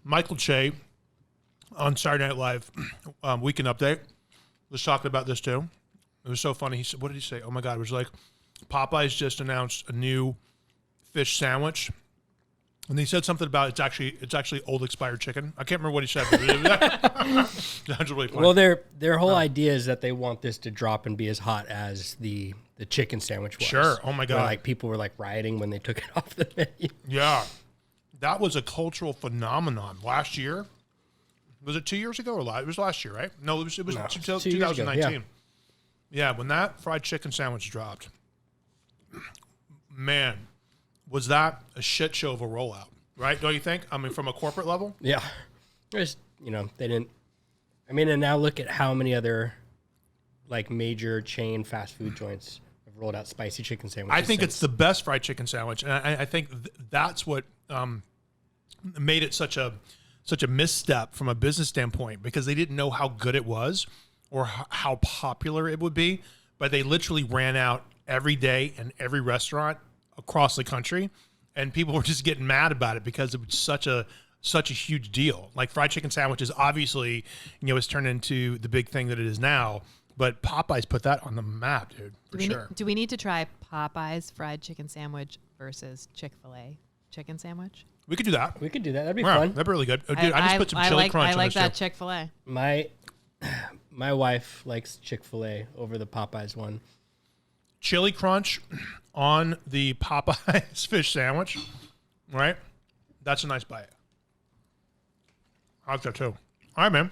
Michael Che on Saturday Night Live Weekend Update was talking about this too. It was so funny. He said, "What did he say? Oh my God!" It was like Popeyes just announced a new fish sandwich, and he said something about it's actually old expired chicken. I can't remember what he said. That's really funny. Well, their whole idea is that they want this to drop and be as hot as the chicken sandwich was. Sure. Oh my God. Where, like people were like rioting when they took it off the menu. Yeah, that was a cultural phenomenon last year. Was it 2 years ago or last? It was last year, right? No, it was 2019. Yeah, when that fried chicken sandwich dropped, man, was that a shit show of a rollout, right? Don't you think? I mean, from a corporate level? Yeah. There's, they didn't. I mean, and now look at how many other like major chain fast food joints have rolled out spicy chicken sandwiches. I think it's the best fried chicken sandwich, and I think that's what made it such a misstep from a business standpoint, because they didn't know how good it was or how popular it would be, but they literally ran out every day in every restaurant across the country, and people were just getting mad about it because it was such a huge deal. Like fried chicken sandwiches, obviously, has turned into the big thing that it is now, but Popeyes put that on the map, dude, for sure. Do we need to try Popeyes fried chicken sandwich versus Chick-fil-A chicken sandwich? We could do that. That'd be fun. That'd be really good. Dude, I just put some chili crunch on this. I like that too. Chick-fil-A. My wife likes Chick-fil-A over the Popeyes one. Chili crunch on the Popeyes fish sandwich, right? That's a nice bite. I like that too. All right, man.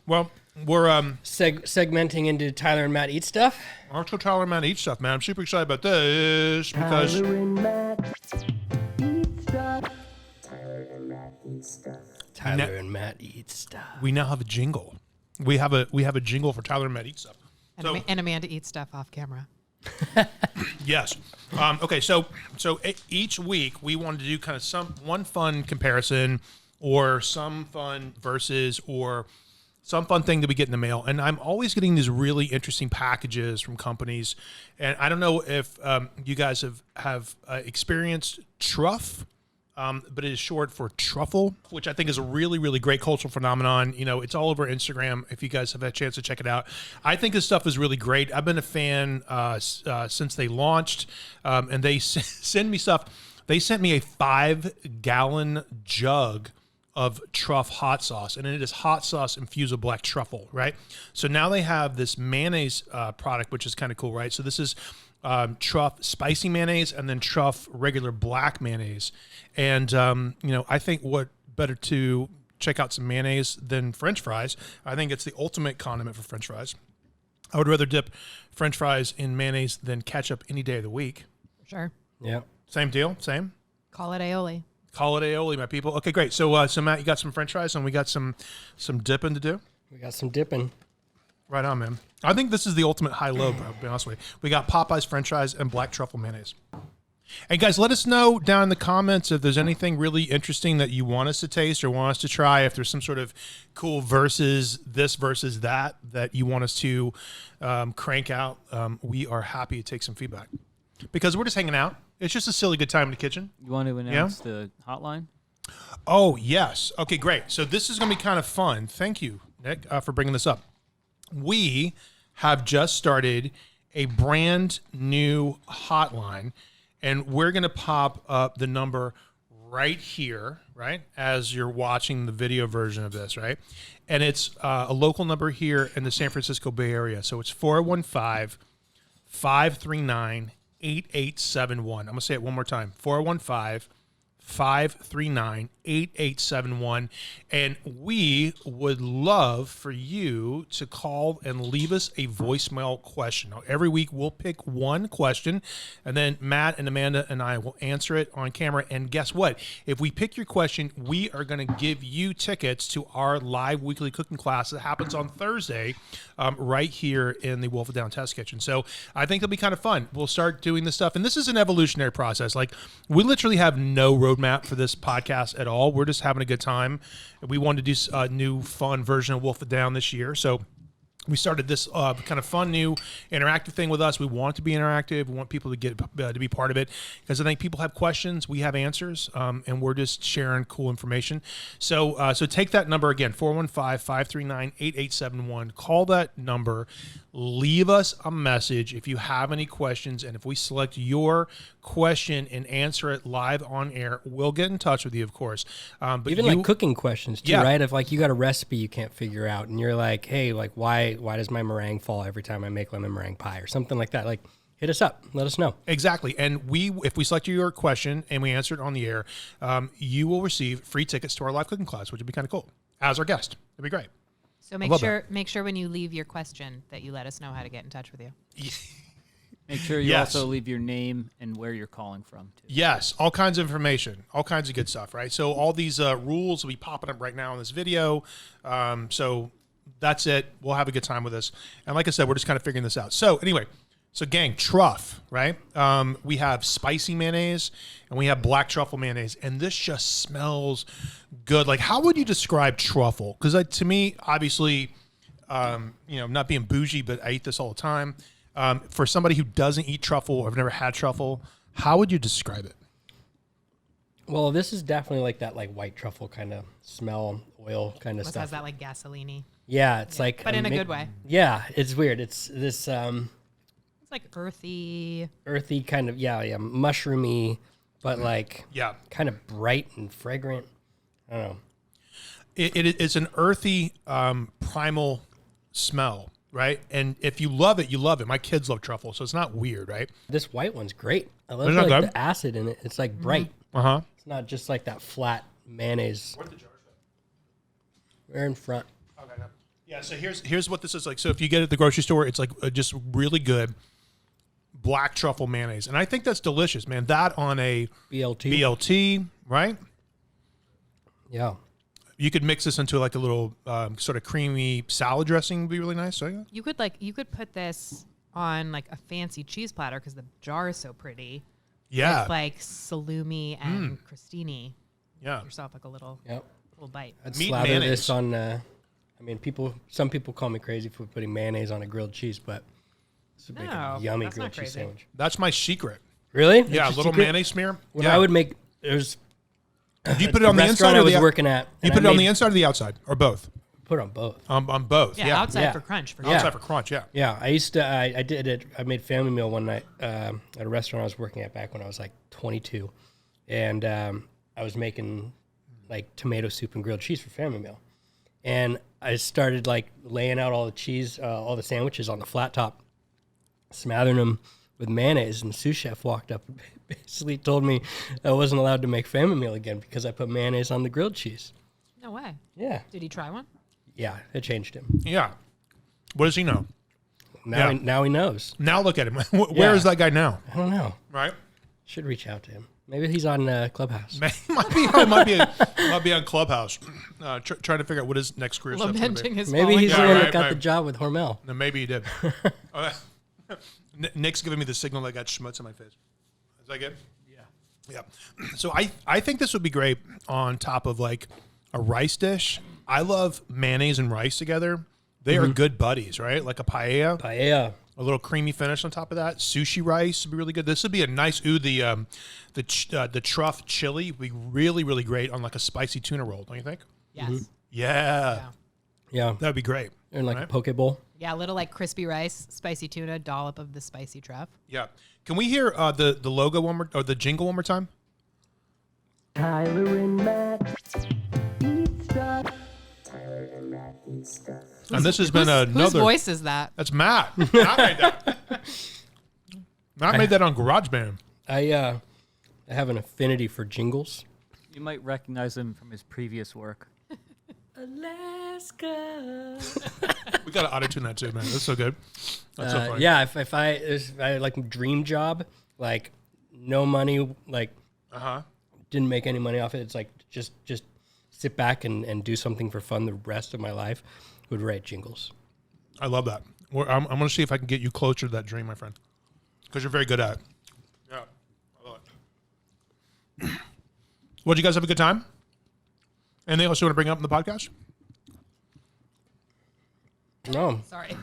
Well, we're segmenting into Tyler and Matt Eat Stuff. Archer Tyler and Matt Eat Stuff, man. I'm super excited about this because Tyler and Matt Eat Stuff. Tyler and Matt Eat Stuff. Tyler and Matt Eat Stuff. we now have a jingle. We have a jingle for Tyler and Matt Eat Stuff. And Amanda eats stuff off camera. Yes. Okay. So each week we wanted to do kind of one fun comparison, or some fun versus, or some fun thing that we get in the mail. And I'm always getting these really interesting packages from companies. And I don't know if you guys have experienced truff. But it is short for truffle, which I think is a really, really great cultural phenomenon. It's all over Instagram if you guys have had a chance to check it out. I think this stuff is really great. I've been a fan since they launched, and they send me stuff. They sent me a 5-gallon jug of truff hot sauce, and it is hot sauce infused with black truffle, right? So now they have this mayonnaise product, which is kind of cool, right? So this is truff spicy mayonnaise and then truff regular black mayonnaise. And, I think what better to check out some mayonnaise than French fries. I think it's the ultimate condiment for French fries. I would rather dip French fries in mayonnaise than ketchup any day of the week. Sure. Yeah. Same deal? Same? Call it aioli. Call it aioli, my people. Okay, great. So Matt, you got some French fries and we got some dipping to do? We got some dipping. Right on, man. I think this is the ultimate high-low, bro, to be honest with you. We got Popeyes French fries and black truffle mayonnaise. And guys, let us know down in the comments if there's anything really interesting that you want us to taste or want us to try, if there's some sort of cool versus this versus that you want us to crank out. We are happy to take some feedback because we're just hanging out. It's just a silly good time in the kitchen. You want to announce the hotline? Oh, yes. Okay, great. So this is going to be kind of fun. Thank you, Nick, for bringing this up. We have just started a brand new hotline, and we're going to pop up the number right here, right, as you're watching the video version of this, right? And it's a local number here in the San Francisco Bay Area. So it's 415-539-8871. I'm going to say it one more time, 415-539-8871. 539-8871. And we would love for you to call and leave us a voicemail question. Now, every week we'll pick one question, and then Matt and Amanda and I will answer it on camera. And guess what? If we pick your question, we are going to give you tickets to our live weekly cooking class that happens on Thursday right here in the Wolf Down Test Kitchen. So I think it'll be kind of fun. We'll start doing this stuff. And this is an evolutionary process. Like, we literally have no roadmap for this podcast at all. We're just having a good time. We wanted to do a new fun version of Wolf It Down this year. So we started this kind of fun new interactive thing with us. We want it to be interactive. We want people to get to be part of it because I think people have questions, we have answers, and we're just sharing cool information. So take that number again, 415-539-8871. Call that number. Leave us a message if you have any questions, and if we select your question and answer it live on air, we'll get in touch with you, of course. But even like cooking questions too, Yeah. right? If like you got a recipe you can't figure out, and you're like, hey, like why does my meringue fall every time I make lemon meringue pie or something like that? Like, hit us up, let us know. Exactly. And if we select your question and we answer it on the air, you will receive free tickets to our live cooking class, which would be kind of cool as our guest. It'd be great. So make sure when you leave your question that you let us know how to get in touch with you. Make sure you Yes. also leave your name and where you're calling from, too. Yes, all kinds of information, all kinds of good stuff, right? So all these rules will be popping up right now in this video. So that's it. We'll have a good time with this. And like I said, we're just kind of figuring this out. So anyway, gang, truff, right? We have spicy mayonnaise and we have black truffle mayonnaise, and this just smells good. Like, how would you describe truffle? Because to me, obviously, not being bougie, but I eat this all the time. For somebody who doesn't eat truffle or have never had truffle, how would you describe it? Well, this is definitely like that like white truffle kind of smell, oil kind of It stuff. has that like gasoline-y. Yeah, it's like but in a good way. Yeah, it's weird. It's this It's like earthy kind of mushroomy, but like kind of bright and fragrant. I don't know. It's an earthy, primal smell, right? And if you love it, you love it. My kids love truffle, so it's not weird, right? This white one's great. I love Isn't that like good? the acid in it. It's like bright. Uh-huh. It's not just like that flat mayonnaise. Where's the jars? We're in front. Okay. Yeah. So here's what this is like. So if you get it at the grocery store, it's like just really good black truffle mayonnaise, and I think that's delicious, man. That on a BLT, right? Yeah. You could mix this into like a little sort of creamy salad dressing. Would be really nice. So, You could put this on like a fancy cheese platter because the jar is so pretty. yeah, With like salumi and crostini. yeah. Give yourself like a little bite. I'd Meat slather mayonnaise. this on. Some people call me crazy for putting mayonnaise on a grilled cheese, but this would make No, a yummy that's grilled not cheese crazy. sandwich. That's my secret. Really? Yeah, a That's your little secret? mayonnaise smear. When yeah. I would make, there's Do you put it on the restaurant inside I or was the working at. You and put I it on the made- inside or the outside or both? Put on both. On both. Yeah, Yeah, outside Yeah. for crunch for Yeah. sure. outside for crunch. Yeah. Yeah, I used to. I did it. I made family meal one night at a restaurant I was working at back when I was like 22, and I was making like tomato soup and grilled cheese for family meal, and I started like laying out all the cheese, all the sandwiches on the flat top, smothering them with mayonnaise, and the sous chef walked up and basically told me I wasn't allowed to make family meal again because I put mayonnaise on the grilled cheese. No way. Yeah, Did he try one? yeah, it changed him. Yeah. What does he know? Now, Yeah. now he knows. Now look at him. Where is Yeah. that guy now? I don't know. Right. Should reach out to him. Maybe he's on Clubhouse. might be on Clubhouse, trying to figure out what his next career step's gonna be. Lamenting his Maybe falling he's Yeah, the out. one right, that got right. the job with Hormel. No, maybe he did. Nick's giving me the signal that I got schmutz in my face. Is that good? Yeah. So I think this would be great on top of like a rice dish. I love mayonnaise and rice together. They are good buddies, right? Like a paella. Paella. A little creamy finish on top of that. Sushi rice would be really good. This would be a nice. The truff chili would be really, really great on like a spicy tuna roll. Don't you think? Yes. Yeah, Yeah. that would be great. And like Right. a poke bowl. Yeah, a little like crispy rice, spicy tuna, dollop of the spicy truff. Yeah. Can we hear the logo one more or the jingle one more time? Tyler and Matt eat stuff. Tyler and Matt eat stuff. And this has been Whose another. voice is that? That's Matt. Matt made that. Matt made that on GarageBand. I have an affinity for jingles. You might recognize him from his previous work. Alaska. We got to auto-tune that too, man. That's so good. That's so funny. Yeah, if I like dream job, like no money, like didn't make any money off it. It's like just sit back and do something for fun the rest of my life. Would write jingles. I love that. I'm going to see if I can get you closer to that dream, my friend, because you're very good at it. Yeah, I love it. Well, did you guys have a good time? Anything else you want to bring up in the podcast? No. Sorry.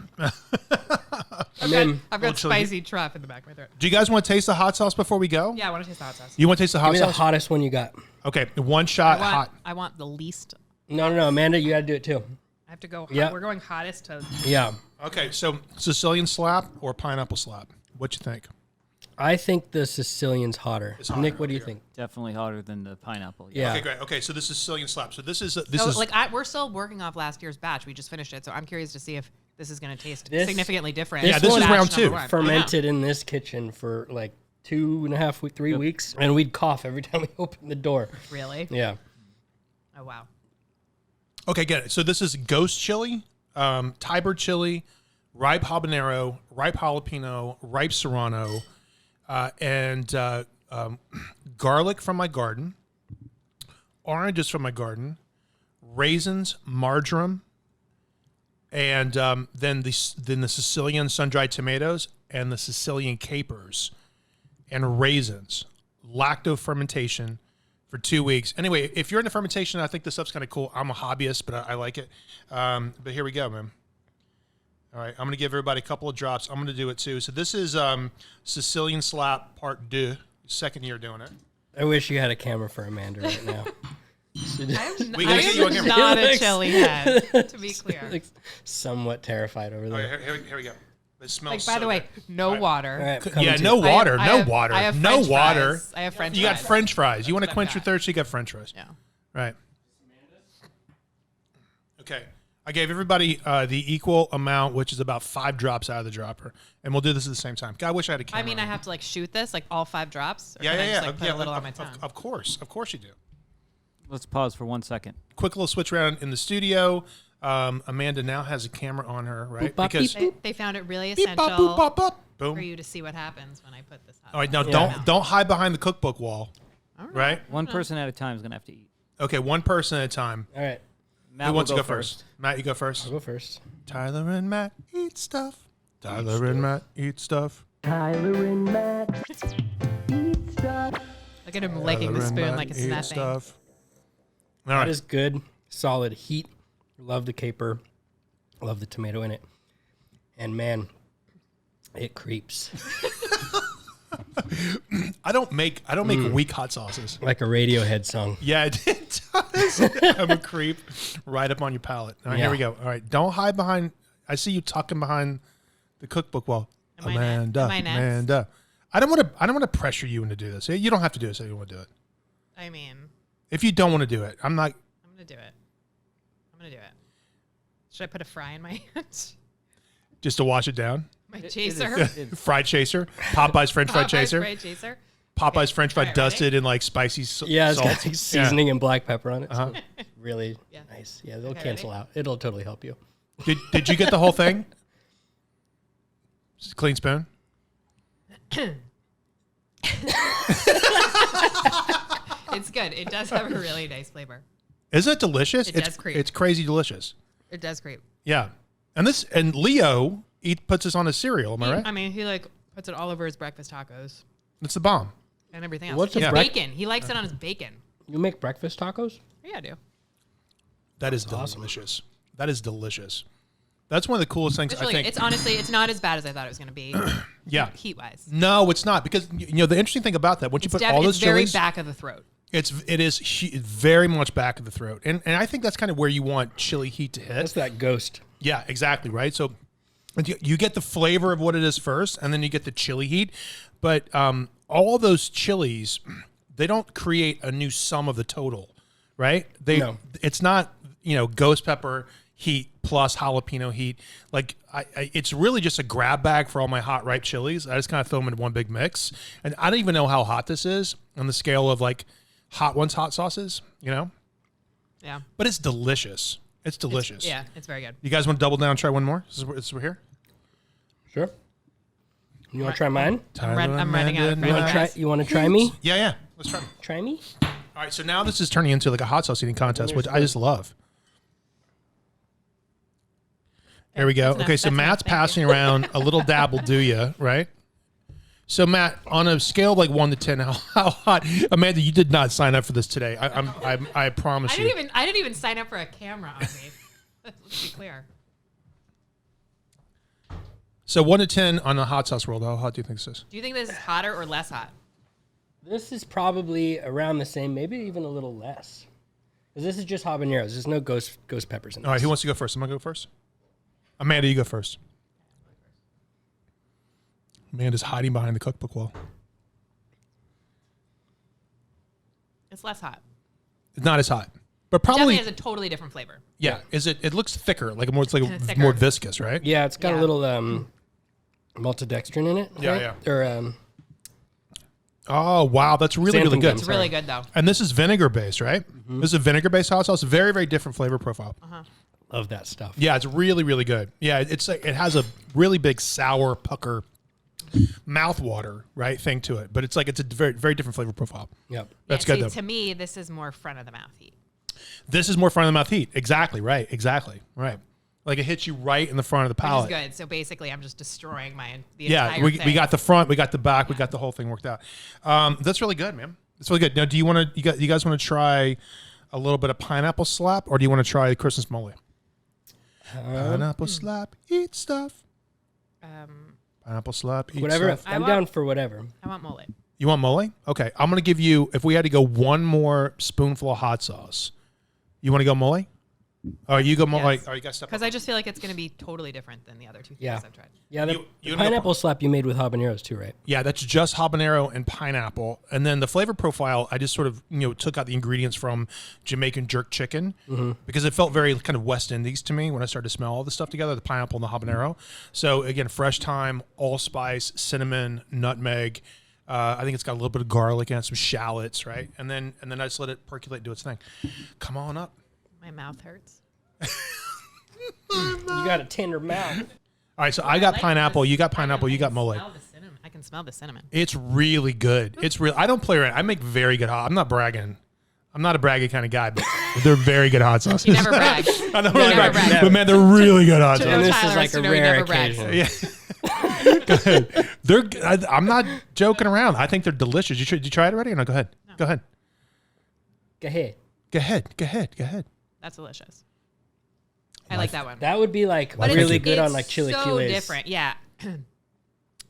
I'm I've got spicy truff in the back of my throat. Do you guys want to taste the hot sauce before we go? Yeah, I want to taste the hot sauce. You want to taste the hot Give me the sauce? hottest one you got. Okay, one shot hot. I want the least. No, Amanda, you got to do it too. I have to go. Yeah. We're going hottest to. Yeah. Okay, so Sicilian slap or pineapple slap? What you think? I think the Sicilian's hotter. It's hotter, Nick, what do you okay. think? Definitely hotter than the pineapple. Yeah. Okay, great. Okay, so this is Sicilian slap. So this is So we're still working off last year's batch. We just finished it, so I'm curious to see if this is going to taste significantly different. Yeah, this is Batch round number 2. one. Fermented in this kitchen for like 2.5 weeks, 3 weeks, and we'd cough every time we opened the door. Really? Yeah. Oh wow. Okay, get it. So this is ghost chili, Thai chili, ripe habanero, ripe jalapeno, ripe serrano, and garlic from my garden, oranges from my garden, raisins, marjoram, and then the Sicilian sun-dried tomatoes and the Sicilian capers and raisins, lacto-fermentation for 2 weeks. Anyway, if you're into fermentation, I think this stuff's kind of cool. I'm a hobbyist, but I like it. But here we go, man. All right, I'm going to give everybody a couple of drops. I'm going to do it too. So this is Sicilian Slap Part 2, second year doing it. I wish you had a camera for Amanda right now. We gotta get you on I'm camera. not a chili head, to be clear. Like, somewhat terrified over All there. right, here we go. It smells Like, by the way, no water. All right, Yeah, coming to no you. water, I no have- water, I have no French water. fries. I have French You got fries. French fries. You want to That's what quench I've your got. thirst, you got French fries. Yeah. Right. Okay. I gave everybody the equal amount, which is about 5 drops out of the dropper. And we'll do this at the same time. God, I wish I had a camera. I mean, I have to like shoot this, like all 5 drops. Or Yeah, can I yeah, just, yeah. like, put a little on my tongue. Of course. Of course you do. Let's pause for 1 second. Quick little switch around in the studio. Amanda now has a camera on her, right? Boop, bop, Because They found it really beep, essential bop, boop, bop, bop. for Boom. you to see what happens when I put this up. All right, now Yeah. don't hide behind the cookbook wall, right? One person at a time is going to have to eat. Okay, one person at a time. All right, Matt Who will wants to go first? Matt, you go first. I'll go first. Tyler and Matt eat stuff. Tyler and Matt eat stuff. Tyler and Matt eat stuff. Look at him licking the Tyler and spoon Matt like it's eat nothing. stuff. All That right. is good, solid heat. Love the caper. Love the tomato in it. And man, it creeps I don't make weak hot sauces. like a Radiohead song. Yeah, it does. I'm a creep right up on your palate. All right, Yeah. here we go. All right, don't hide behind. I see you tucking behind the cookbook wall. Am I next? Am I next? Amanda. I don't want to pressure you into do this. You don't have to do this if you don't want to do it. I mean, If you don't want to do it, I'm not. I'm going to do it. I'm going to do it. Should I put a fry in my hand? Just to wash it down. My chaser? Fried chaser. Popeyes French fried Popeye's chaser. fried chaser? Popeyes French fried All right, dusted in like spicy Yeah, it's salt. got like seasoning and black pepper on it. Uh-huh. So really Yeah. nice. Yeah, they'll Okay, cancel ready? out. It'll totally help you. Did you get the whole thing? Just a clean spoon. It's good. It does have a really nice flavor. Isn't it delicious? It does creep. It's crazy delicious. It does creep. Yeah, and Leo puts this on his cereal. Am I right? I mean, he like puts it all over his breakfast tacos It's the bomb. and everything else. What's His a bacon. He likes it on his bacon. You make breakfast tacos? Yeah, I do. That is delicious. That is delicious. That's one of the coolest things It's I really think. It's honestly, it's not as bad as I thought it was going to be. Yeah. Heat wise. No, it's not because the interesting thing about that once you put all those It's very chilies, back of the throat. it is very much back of the throat, and I think that's kind of where you want chili heat to hit. That's that ghost. Yeah, exactly right. So you get the flavor of what it is first, and then you get the chili heat. But all those chilies, they don't create a new sum of the total, right? No. It's not ghost pepper heat plus jalapeno heat. Like it's really just a grab bag for all my hot ripe chilies. I just kind of throw them in one big mix, and I don't even know how hot this is on the scale of like hot ones, hot sauces, Yeah. but it's delicious. It's delicious. It's very good. You guys want to double down and try one more? This is we're here. Sure. You want to try mine? I'm running out of You want to try me? Yeah. Let's try. Try me? All right, so now this is turning into like a hot sauce eating contest, which I just love. There we go. That's enough. Okay, so That's Matt's enough. Thank passing around a little dab will do ya, right? So Matt, on a scale of like 1 to 10, how hot? Amanda, you did not sign up for this today. I promise you. I didn't even sign up for a camera on me. Let's be clear. So 1 to 10 on the hot sauce world, how hot do you think this is? Do you think this is hotter or less hot? This is probably around the same, maybe even a little less. Because this is just habaneros. There's no ghost peppers in this. All right, who wants to go first? I'm going to go first. Amanda, you go first. Amanda's hiding behind the cookbook wall. It's less hot. It's not as hot, but probably Definitely has a totally different flavor. yeah. Is it? It looks thicker, like more. It's like Thicker. more viscous, right? Yeah, it's got Yeah. a little maltodextrin in it. Yeah, right? yeah. Or Oh wow, that's really Xanthan really good. gum. It's really good though. And this is vinegar based, right? This is a vinegar based hot sauce. Very very different flavor profile. love that stuff. Yeah, it's really really good. Yeah, it's like it has a really big sour pucker, mouth water right thing to it, but it's like it's a very very different flavor profile. Yep. That's Yeah, good see, though. To me, this is more front of the mouth heat. This is more front of the mouth heat. Exactly right. Exactly right. Like it hits you right in the front of the palate. Which is good. So basically, I'm just destroying the Yeah, entire we thing. got the front, we got the back, we got the whole thing worked out. That's really good, man. It's really good. Now, do you want to? You guys want to try a little bit of pineapple slap, or do you want to try the Christmas mole? Pineapple slap, eat stuff. Pineapple slap, eat Whatever. stuff. I'm down for whatever. I want mole. You want mole? Okay, I'm gonna give you. If we had to go one more spoonful of hot sauce, you want to go mole? Or you go mole? Yes. Or you guys step Because up? I just feel like it's going to be totally different than the other two things Yeah. I've tried. Yeah, the, You the wanna go- pineapple slap you made with habaneros too, right? Yeah, that's just habanero and pineapple. And then the flavor profile, I just sort of, took out the ingredients from Jamaican jerk chicken because it felt very kind of West Indies to me when I started to smell all this stuff together, the pineapple and the habanero. So again, fresh thyme, allspice, cinnamon, nutmeg. I think it's got a little bit of garlic and some shallots, right? And then I just let it percolate and do its thing. Come on up. My mouth hurts. You got a tender mouth. All right, so I got pineapple, you got pineapple, you got mole. I can smell the cinnamon. It's really good. It's real. I don't play around. I make very good hot. I'm not bragging. I'm not a braggy kind of guy, but they're very good hot sauces. You never brag. I don't You really never brag, brag. but man, they're really good hot To sauces. know this Tyler is like has to a know he rare never brags. occasion. Yeah. Go ahead. I'm not joking around. I think they're delicious. Did you try it already? Or no, go ahead. No. Go ahead. Go ahead. Go ahead. Go ahead. Go ahead. That's delicious. I like that one. That would be like But really it's good on like chilaquiles. so different. Yeah.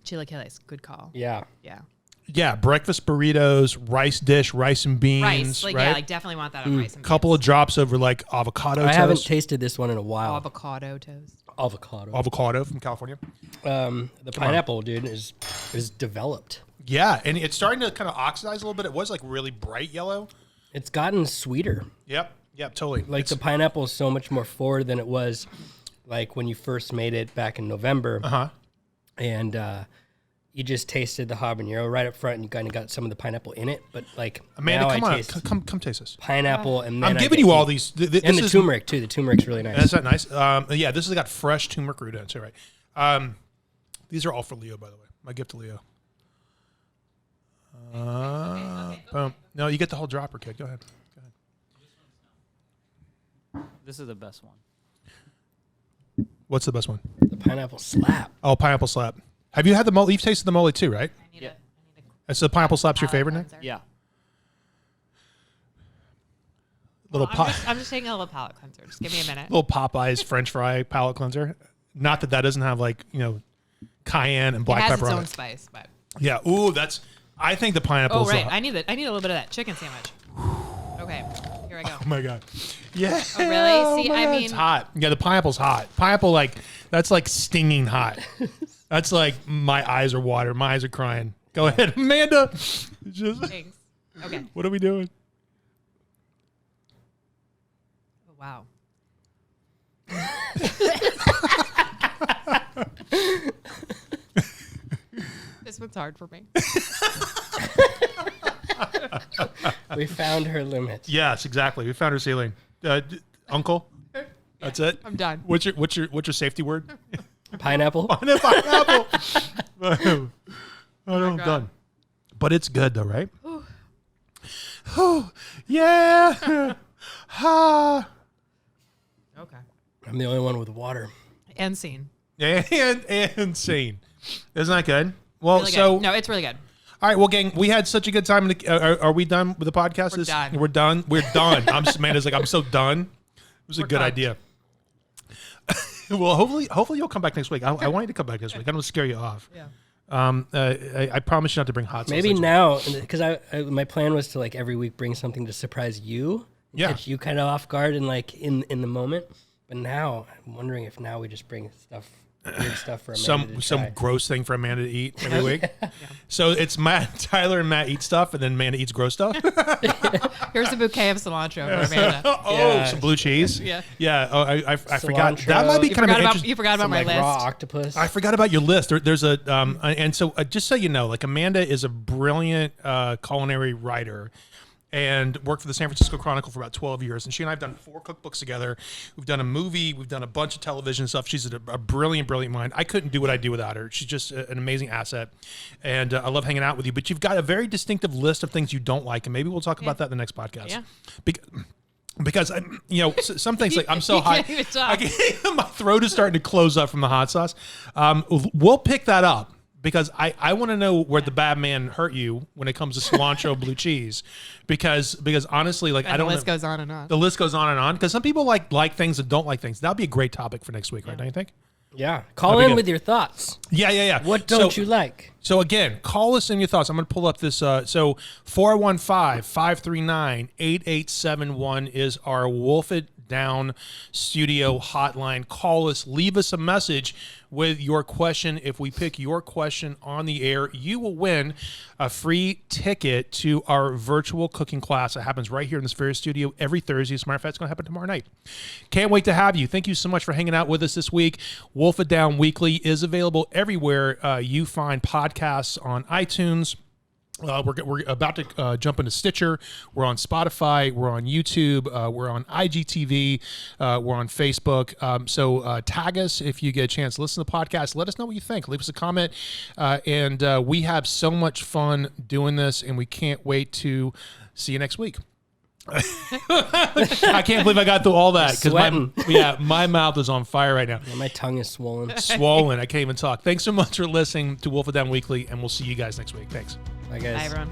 Chilaquiles. Good call. Yeah. Yeah. Yeah, breakfast burritos, rice dish, rice and beans, Rice. Like, right? yeah, like definitely want that on rice and Couple of drops over like avocado I toast. haven't tasted this one in a while. avocado toast. Avocado. Avocado from California. The pineapple, dude, is developed. Yeah, and it's starting to kind of oxidize a little bit. It was like really bright yellow. It's gotten sweeter. Yep, totally. Like the pineapple is so much more forward than it was like when you first made it back in November. Uh-huh. And you just tasted the habanero right up front and you kind of got some of the pineapple in it. But like Amanda, now come I on, taste come taste this. pineapple and then I'm I giving get you all the- these. and this the is, turmeric too. The turmeric's really nice. That's not nice. Yeah, this has got fresh turmeric root in it too, right? These are all for Leo, by the way. My gift to Leo. Boom. No, you get the whole dropper, kid. Go ahead. This is the best one. What's the best one? The pineapple slap. Oh, pineapple slap. Have you had the mole? You've tasted the mole too, right? I need Yeah. a And so pineapple slap's your favorite, Nick? cleanser. Yeah. Little Well, pop. I'm just taking a little palate cleanser. Just give me a minute. Little Popeyes French fry palate cleanser. Not that doesn't have like cayenne and It black has pepper its on own it. spice, but Yeah. Ooh, I think the pineapple. oh right, I need a little bit of that chicken sandwich. Okay, here I go. Oh my god. Yeah. Oh, really? See, my I God, mean- it's hot. Yeah, the pineapple's hot. Pineapple, that's like stinging hot. That's like my eyes are water. My eyes are crying. Go ahead, Amanda. Just, Thanks. Okay. what are we doing? Oh, wow. This one's hard for me. We found her limit. Yes, exactly. We found her ceiling. Uncle, that's it. I'm done. What's your safety word? Pineapple. Pineapple. Oh, I'm God. done. But it's good though, right? Oh, yeah. Ha. Okay. I'm the only one with water. And scene. And scene. Isn't that good? Well, Really so good. No, it's really good. all right, well, gang, we had such a good time. Are we done with the podcast? We're done. We're done. We're done. Amanda's like, I'm so done. It was a We're good cooked. idea. Well, hopefully you'll come back next week. I want you to come back this week. I don't want to scare you off. Yeah. I promise you not to bring hot sauce. Maybe next week. now, because I my plan was to like every week bring something to surprise you, Yeah. catch you kind of off guard and like in the moment. But now I'm wondering if now we just bring weird stuff for Amanda to some try. gross thing for Amanda to eat every week. So it's Tyler and Matt eat stuff, and then Amanda eats gross stuff. Here's a bouquet of cilantro for Amanda. Oh, Yeah. some blue cheese. Yeah. Yeah. Oh, I forgot. Cilantro. That might be You kind of interesting. You forgot about Some, my like, list. raw octopus. I forgot about your list. There's a and so just so you know, like Amanda is a brilliant culinary writer and worked for the San Francisco Chronicle for about 12 years. And she and I have done 4 cookbooks together. We've done a movie. We've done a bunch of television stuff. She's a brilliant mind. I couldn't do what I do without her. She's just an amazing asset. And I love hanging out with you. But you've got a very distinctive list of things you don't like. And maybe we'll talk about that in the next podcast. Yeah. Because some things like I'm so You hot, can't even talk. my throat is starting to close up from the hot sauce. We'll pick that up because I want to know where the bad man hurt you when it comes to cilantro blue cheese, because honestly, like And I don't. the list know, goes on and on. the list goes on and on because some people like things and don't like things. That'll be a great topic for next week, right? Don't you think? Yeah. Call That'd be in good. with your thoughts. Yeah. What don't you like? So again, call us in your thoughts. I'm going to pull up this. So 415-539-8871 is our Wolf It Down studio hotline. Call us. Leave us a message with your question. If we pick your question on the air, you will win a free ticket to our virtual cooking class. It happens right here in this very studio every Thursday. As a matter of fact, it's going to happen tomorrow night. Can't wait to have you. Thank you so much for hanging out with us this week. Wolf It Down Weekly is available everywhere you find podcasts on iTunes. We're about to jump into Stitcher. We're on Spotify. We're on YouTube. We're on IGTV. We're on Facebook. So tag us if you get a chance. Listen to the podcast. Let us know what you think. Leave us a comment. And we have so much fun doing this, and we can't wait to see you next week. I can't believe I got through all that because my mouth is on fire right now. Yeah, my tongue is swollen. Swollen. I can't even talk. Thanks so much for listening to Wolf It Down Weekly, and we'll see you guys next week. Thanks. Bye, guys. Bye, everyone.